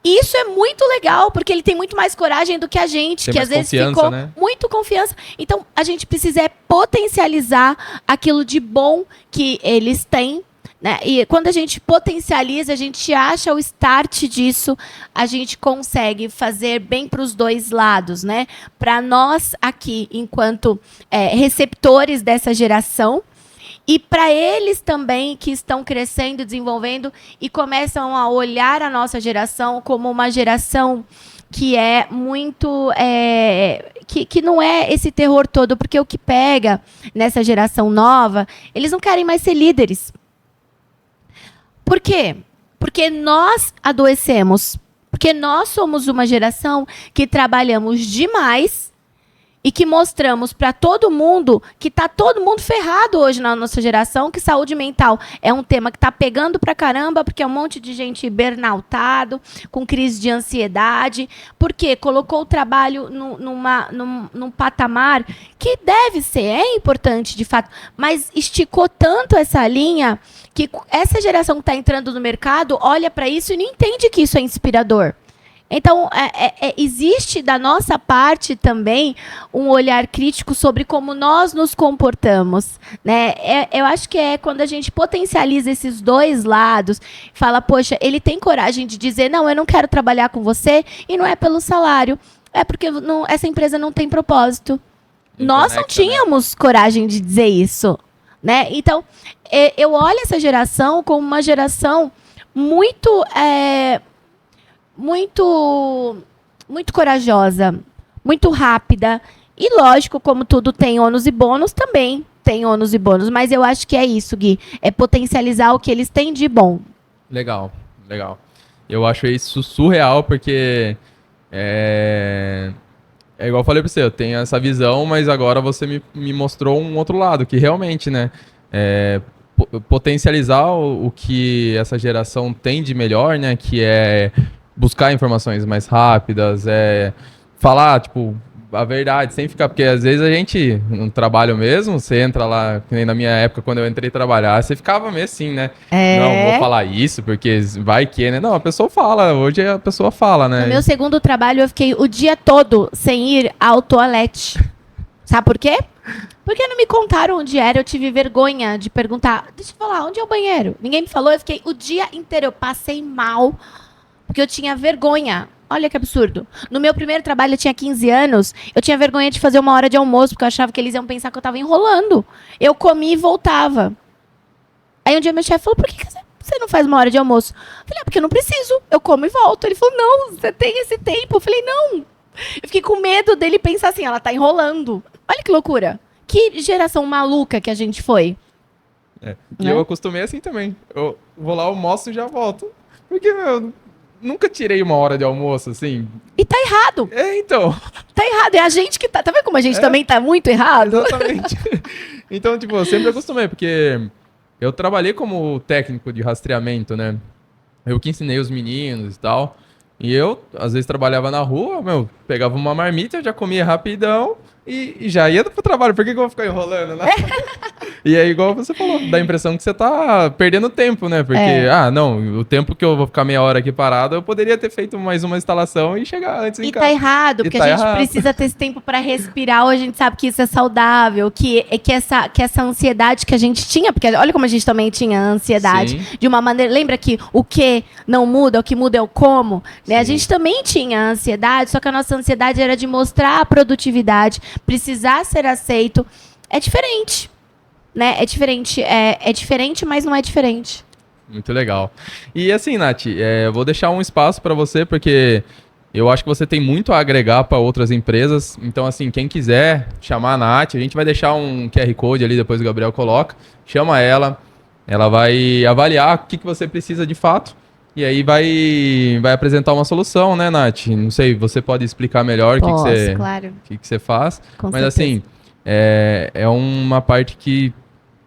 Isso é muito legal, porque ele tem muito mais coragem do que a gente, que às vezes ficou muito confiança. Então, a gente precisa potencializar aquilo de bom que eles têm, né? E quando a gente potencializa, a gente acha o start disso, a gente consegue fazer bem para os dois lados, né? Para nós aqui, enquanto receptores dessa geração, e para eles também que estão crescendo, desenvolvendo e começam a olhar a nossa geração como uma geração que é muito... que não é esse terror todo, porque o que pega nessa geração nova, eles não querem mais ser líderes. Por quê? Porque nós adoecemos. Porque nós somos uma geração que trabalhamos demais e que mostramos para todo mundo que está todo mundo ferrado hoje na nossa geração, que saúde mental é um tema que está pegando pra caramba, porque é um monte de gente burnoutado, com crise de ansiedade, porque colocou o trabalho num patamar que deve ser, é importante de fato, mas esticou tanto essa linha que essa geração que está entrando no mercado olha para isso e não entende que isso é inspirador. Então, existe da nossa parte também um olhar crítico sobre como nós nos comportamos, né? Eu acho que é quando a gente potencializa esses dois lados, fala, poxa, ele tem coragem de dizer, não, eu não quero trabalhar com você, e não é pelo salário, é porque essa empresa não tem propósito. Nós não tínhamos coragem de dizer isso, né? Então, eu olho essa geração como uma geração muito corajosa, muito rápida. E lógico, como tudo tem ônus e bônus, também tem ônus e bônus. Mas eu acho que é isso, Gui. É potencializar o que eles têm de bom. Legal, legal. Eu acho isso surreal, porque é igual eu falei pra você, eu tenho essa visão, mas agora você me mostrou um outro lado, que realmente, né, potencializar o que essa geração tem de melhor, né, que é buscar informações mais rápidas, falar, tipo, a verdade, sem ficar... Porque às vezes a gente, no trabalho mesmo, você entra lá, que nem na minha época, quando eu entrei trabalhar, você ficava meio assim, né? Não, vou falar isso, porque vai que, né? Não, a pessoa fala, hoje a pessoa fala, né? No meu segundo trabalho, eu fiquei o dia todo sem ir ao toalete. Sabe por quê? Porque não me contaram onde era, eu tive vergonha de perguntar, deixa eu falar, onde é o banheiro? Ninguém me falou, eu fiquei o dia inteiro, eu passei mal, porque eu tinha vergonha. Olha que absurdo. No meu primeiro trabalho, eu tinha 15 anos, eu tinha vergonha de fazer 1 hora de almoço, porque eu achava que eles iam pensar que eu estava enrolando. Eu comia e voltava. Aí um dia meu chefe falou, por que você não faz 1 hora de almoço? Eu falei, porque eu não preciso, eu como e volto. Ele falou, não, você tem esse tempo. Eu falei, não. Eu fiquei com medo dele pensar assim, ela tá enrolando. Olha que loucura. Que geração maluca que a gente foi. E eu acostumei assim também. Eu vou lá, almoço e já volto. Porque, nunca tirei 1 hora de almoço, assim. E tá errado. Então. Tá errado. É a gente que tá... Tá vendo como a gente também tá muito errado? Exatamente. Então, tipo, eu sempre acostumei, porque eu trabalhei como técnico de rastreamento, né? Eu que ensinei os meninos e tal. E eu, às vezes, trabalhava na rua, pegava uma marmita, eu já comia rapidão e já ia pro trabalho. Por que eu vou ficar enrolando, né? E é igual você falou, dá a impressão que você tá perdendo tempo, né? Porque, não, o tempo que eu vou ficar meia hora aqui parado, eu poderia ter feito mais uma instalação e chegar antes em casa. E tá errado, porque a gente precisa ter esse tempo pra respirar. Hoje a gente sabe que isso é saudável, que essa ansiedade que a gente tinha, porque olha como a gente também tinha ansiedade. Sim. De uma maneira, lembra que o que não muda, o que muda é o como, né? A gente também tinha ansiedade, só que a nossa ansiedade era de mostrar a produtividade, precisar ser aceito. É diferente. Né? É diferente, mas não é diferente. Muito legal. E assim, Nath, eu vou deixar um espaço para você, porque eu acho que você tem muito a agregar para outras empresas. Então, assim, quem quiser chamar a Nath, a gente vai deixar um QR Code ali, depois o Gabriel coloca. Chama ela vai avaliar o que você precisa de fato. E aí vai apresentar uma solução, né, Nath? Não sei, você pode explicar melhor o que você faz. Com mas certeza. Assim, é uma parte que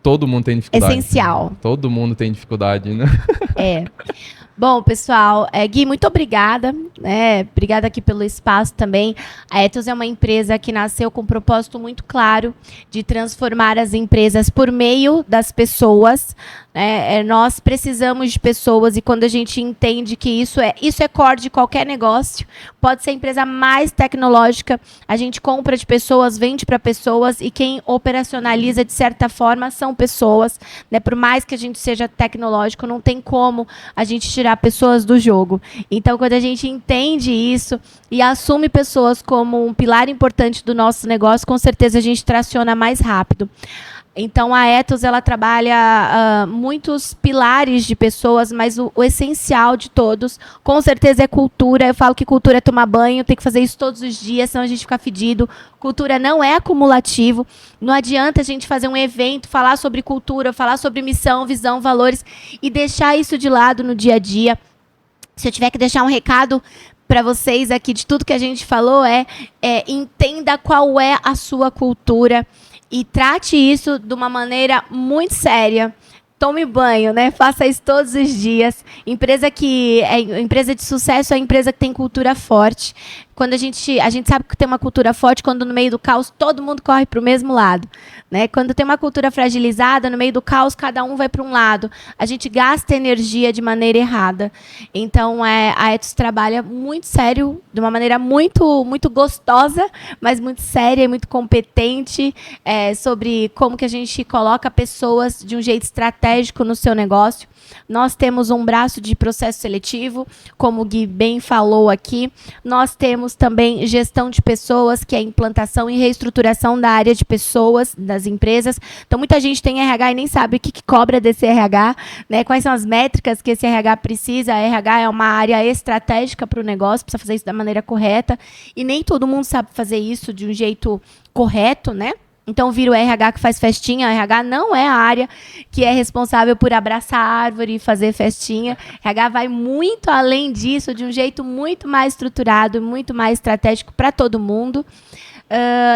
todo mundo tem dificuldade. Essencial. Todo mundo tem dificuldade, né? Bom, pessoal, Gui, muito obrigada. Obrigada aqui pelo espaço também. A Ethos é uma empresa que nasceu com um propósito muito claro de transformar as empresas por meio das pessoas. Nós precisamos de pessoas e quando a gente entende que isso é core de qualquer negócio, pode ser a empresa mais tecnológica, a gente compra de pessoas, vende para pessoas e quem operacionaliza de certa forma são pessoas. Por mais que a gente seja tecnológico, não tem como a gente tirar pessoas do jogo. Então, quando a gente entende isso e assume pessoas como um pilar importante do nosso negócio, com certeza a gente traciona mais rápido. Então, a Ethos, ela trabalha muitos pilares de pessoas, mas o essencial de todos, com certeza, é cultura. Eu falo que cultura é tomar banho, tem que fazer isso todos os dias, senão a gente fica fedido. Cultura não é acumulativo. Não adianta a gente fazer um evento, falar sobre cultura, falar sobre missão, visão, valores e deixar isso de lado no dia a dia. Se eu tiver que deixar um recado para vocês aqui de tudo que a gente falou, entenda qual é a sua cultura. E trate isso de uma maneira muito séria. Tome banho, Faça isso todos os dias. Empresa de sucesso é a empresa que tem cultura forte. Quando a gente sabe que tem uma cultura forte, quando no meio do caos todo mundo corre para o mesmo lado. Quando tem uma cultura fragilizada, no meio do caos cada um vai para um lado. A gente gasta energia de maneira errada. Então, a Ethos trabalha muito sério, de uma maneira muito, muito gostosa, mas muito séria e muito competente, sobre como que a gente coloca pessoas de um jeito estratégico no seu negócio. Nós temos um braço de processo seletivo, como o Gui bem falou aqui. Nós temos também gestão de pessoas, que é a implantação e reestruturação da área de pessoas das empresas. Então, muita gente tem RH e nem sabe o que cobra desse RH, quais são as métricas que esse RH precisa. A RH é uma área estratégica para o negócio, precisa fazer isso da maneira correta. E nem todo mundo sabe fazer isso de um jeito correto, Então, vira o RH que faz festinha. O RH não é a área que é responsável por abraçar a árvore e fazer festinha. O RH vai muito além disso, de um jeito muito mais estruturado, muito mais estratégico para todo mundo.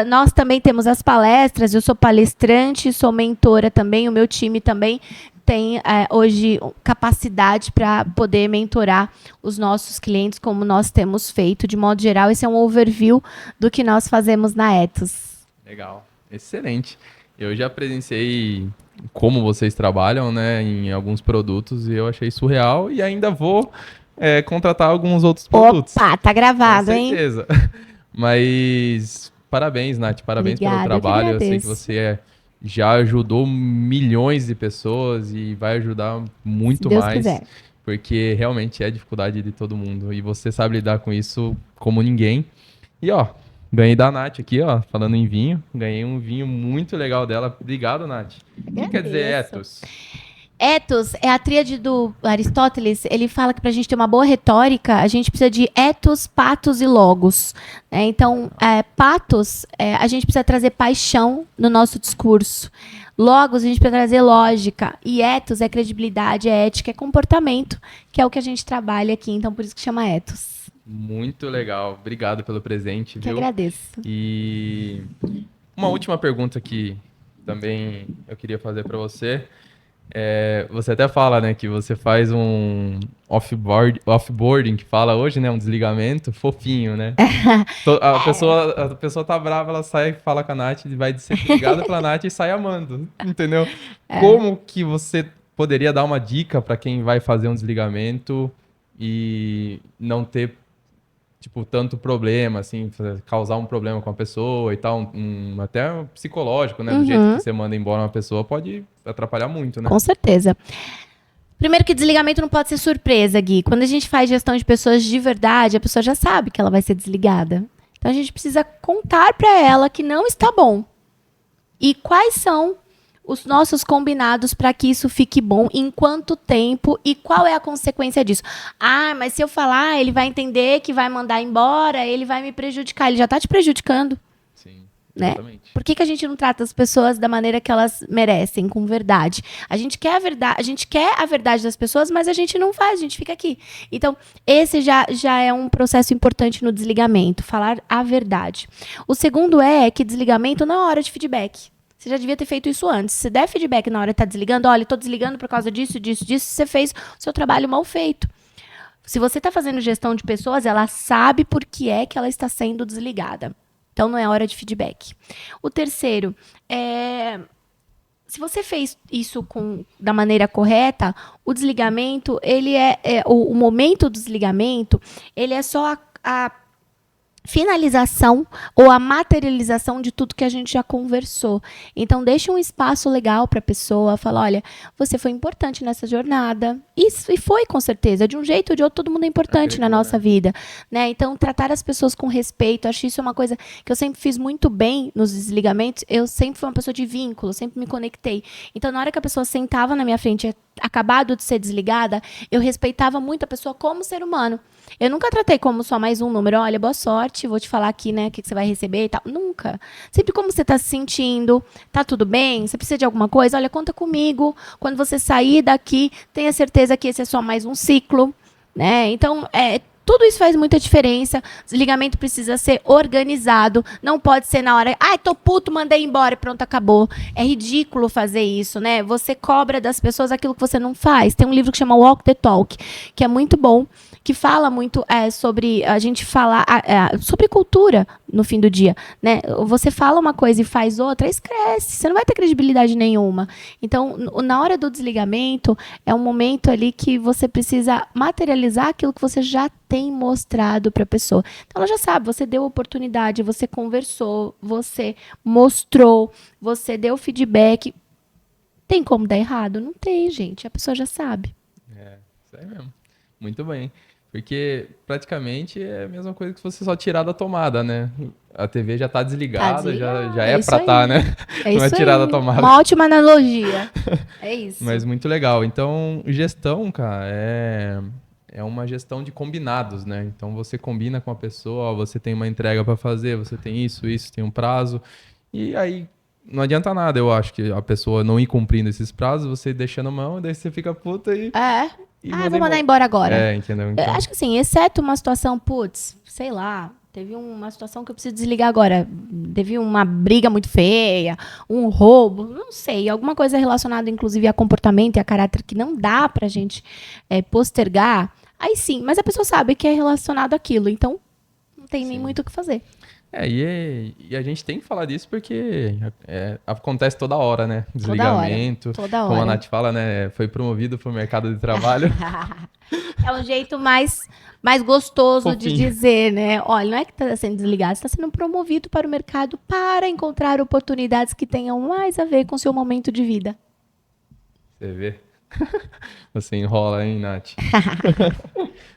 Nós também temos as palestras. Eu sou palestrante, sou mentora também. O meu time também tem hoje capacidade para poder mentorar os nossos clientes, como nós temos feito. De modo geral, esse é um overview do que nós fazemos na Ethos. Legal. Excelente. Eu já presenciei como vocês trabalham, em alguns produtos e eu achei surreal e ainda vou contratar alguns outros produtos. Opa, tá gravado, hein? Com certeza. Mas parabéns, Nath. Parabéns pelo trabalho. Eu sei que você já ajudou milhões de pessoas e vai ajudar muito mais. Se Deus quiser. Porque realmente é dificuldade de todo mundo. E você sabe lidar com isso como ninguém. E ganhei da Nath aqui, falando em vinho. Ganhei um vinho muito legal dela. Obrigado, Nath. O que quer dizer Ethos? Ethos é a tríade do Aristóteles. Ele fala que para a gente ter uma boa retórica, a gente precisa de ethos, patos e logos. Então, patos, a gente precisa trazer paixão no nosso discurso. Logos, a gente precisa trazer lógica. E ethos é credibilidade, é ética, é comportamento, que é o que a gente trabalha aqui. Então, por isso que chama ethos. Muito legal. Obrigado pelo presente, viu? Eu agradeço. E uma última pergunta que também eu queria fazer para você. Você até fala, que você faz um offboarding, que fala hoje, um desligamento fofinho, A pessoa tá brava, ela sai, fala com a Nath, vai ser desligada pela Nath e sai amando, entendeu? Como que você poderia dar uma dica para quem vai fazer um desligamento e não ter tanto problema, assim, causar um problema com a pessoa e tal, até psicológico, Do jeito que você manda embora uma pessoa, pode atrapalhar muito, Com certeza. Primeiro que desligamento não pode ser surpresa, Gui. Quando a gente faz gestão de pessoas de verdade, a pessoa já sabe que ela vai ser desligada. Então, a gente precisa contar para ela que não está bom. E quais são os nossos combinados para que isso fique bom, em quanto tempo e qual é a consequência disso. Mas se eu falar, ele vai entender que vai mandar embora, ele vai me prejudicar. Ele já está te prejudicando. Sim, exatamente. Por que a gente não trata as pessoas da maneira que elas merecem, com verdade? A gente quer a verdade das pessoas, mas a gente não faz, a gente fica aqui. Então, esse já é um processo importante no desligamento, falar a verdade. O segundo é que desligamento não é hora de feedback. Você já devia ter feito isso antes. Se der feedback na hora de estar desligando, olha, estou desligando por causa disso, você fez o seu trabalho mal feito. Se você está fazendo gestão de pessoas, ela sabe por que é que ela está sendo desligada. Então, não é hora de feedback. O terceiro, se você fez isso da maneira correta, o desligamento, o momento do desligamento, ele é só a finalização ou a materialização de tudo que a gente já conversou. Então, deixa um espaço legal para a pessoa, fala, olha, você foi importante nessa jornada. E foi, com certeza. De um jeito ou de outro, todo mundo é importante na nossa vida. Né? Então, tratar as pessoas com respeito, acho isso uma coisa que eu sempre fiz muito bem nos desligamentos. Eu sempre fui uma pessoa de vínculo, sempre me conectei. Então, na hora que a pessoa sentava na minha frente, acabado de ser desligada, eu respeitava muito a pessoa como ser humano. Eu nunca tratei como só mais um número. Olha, boa sorte, vou te falar aqui, né, o que você vai receber e tal. Nunca. Sempre como você está se sentindo, tá tudo bem? Você precisa de alguma coisa? Olha, conta comigo. Quando você sair daqui, tenha certeza que esse é só mais um ciclo, né? Então, tudo isso faz muita diferença. Desligamento precisa ser organizado. Não pode ser na hora, tô puto, mandei embora e pronto, acabou. É ridículo fazer isso, né? Você cobra das pessoas aquilo que você não faz. Tem um livro que chama Walk the Talk, que é muito bom, que fala muito sobre a gente falar sobre cultura no fim do dia, né? Você fala uma coisa e faz outra, esquece, você não vai ter credibilidade nenhuma. Então, na hora do desligamento, é um momento ali que você precisa materializar aquilo que você já tem mostrado para a pessoa. Então, ela já sabe, você deu oportunidade, você conversou, você mostrou, você deu feedback. Tem como dar errado? Não tem, gente. A pessoa já sabe. Isso aí mesmo. Muito bem. Porque praticamente é a mesma coisa que você só tirar da tomada, né? A TV já está desligada, já é para estar, né? Não é tirar da tomada. Uma ótima analogia. É isso. Mas muito legal. Então, gestão, cara, é uma gestão de combinados, né? Então, você combina com a pessoa, você tem uma entrega para fazer, você tem isso, tem um prazo. E aí, não adianta nada, eu acho, que a pessoa não ir cumprindo esses prazos, você deixando mão, daí você fica puta e... vou mandar embora agora. Entendeu? Então... Acho que assim, exceto uma situação, sei lá, teve uma situação que eu preciso desligar agora. Teve uma briga muito feia, um roubo, não sei, alguma coisa relacionada, inclusive, a comportamento e a caráter que não dá pra gente postergar. Aí sim, mas a pessoa sabe que é relacionado àquilo, então não tem nem muito o que fazer. E a gente tem que falar disso porque acontece toda hora, né? Desligamento. Toda hora. Como a Nath fala, né? Foi promovido para o mercado de trabalho. É um jeito mais gostoso de dizer, né? Olha, não é que está sendo desligado, está sendo promovido para o mercado para encontrar oportunidades que tenham mais a ver com o seu momento de vida. Você vê? Você enrola, hein, Nath?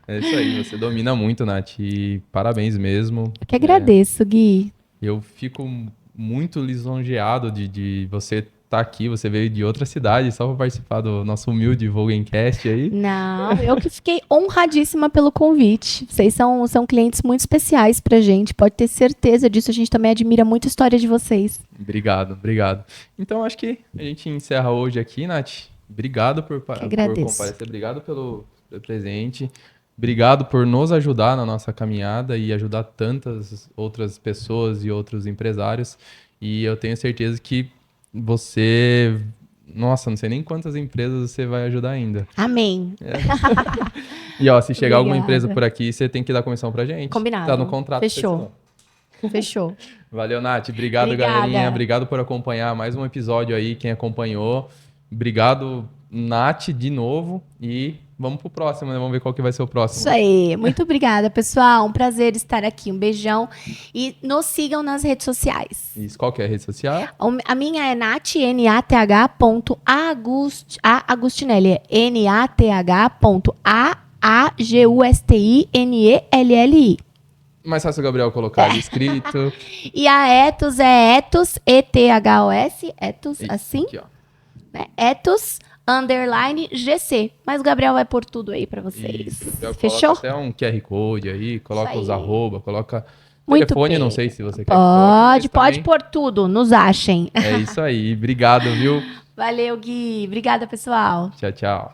É isso aí, você domina muito, Nath. E parabéns mesmo. Eu que agradeço, Gui. Eu fico muito lisonjeado de você estar aqui. Você veio de outra cidade só para participar do nosso humilde Vogencast aí. Não, eu que fiquei honradíssima pelo convite. Vocês são clientes muito especiais pra gente. Pode ter certeza disso. A gente também admira muito a história de vocês. Obrigado. Então, acho que a gente encerra hoje aqui, Nath. Obrigado por comparecer. Obrigado pelo presente. Obrigado por nos ajudar na nossa caminhada e ajudar tantas outras pessoas e outros empresários. E eu tenho certeza que você... Nossa, não sei nem quantas empresas você vai ajudar ainda. Amém. E se chegar alguma empresa por aqui, você tem que dar comissão pra gente. Combinado. Tá no contrato. Fechou. Valeu, Nath. Obrigado, galerinha. Obrigado por acompanhar mais um episódio aí, quem acompanhou. Obrigado, Nath, de novo. E vamos pro próximo, né? Vamos ver qual que vai ser o próximo. Isso aí. Muito obrigada, pessoal. Um prazer estar aqui. Um beijão. E nos sigam nas redes sociais. Isso. Qual que é a rede social? A minha é Nath, nath.agustinelli. É nath.agustinelli. Mais fácil o Gabriel colocar ali escrito. E a Ethos é Ethos, ETHOS. Ethos, isso, assim. Aqui, né? Ethos _GC. Mas o Gabriel vai pôr tudo aí pra vocês. Isso, fechou? Coloca até um QR Code aí, coloca os arroba, coloca muito telefone, bem. Não sei se você quer. Pode pôr tudo, nos achem. É isso aí. Obrigado, viu? Valeu, Gui. Obrigada, pessoal. Tchau.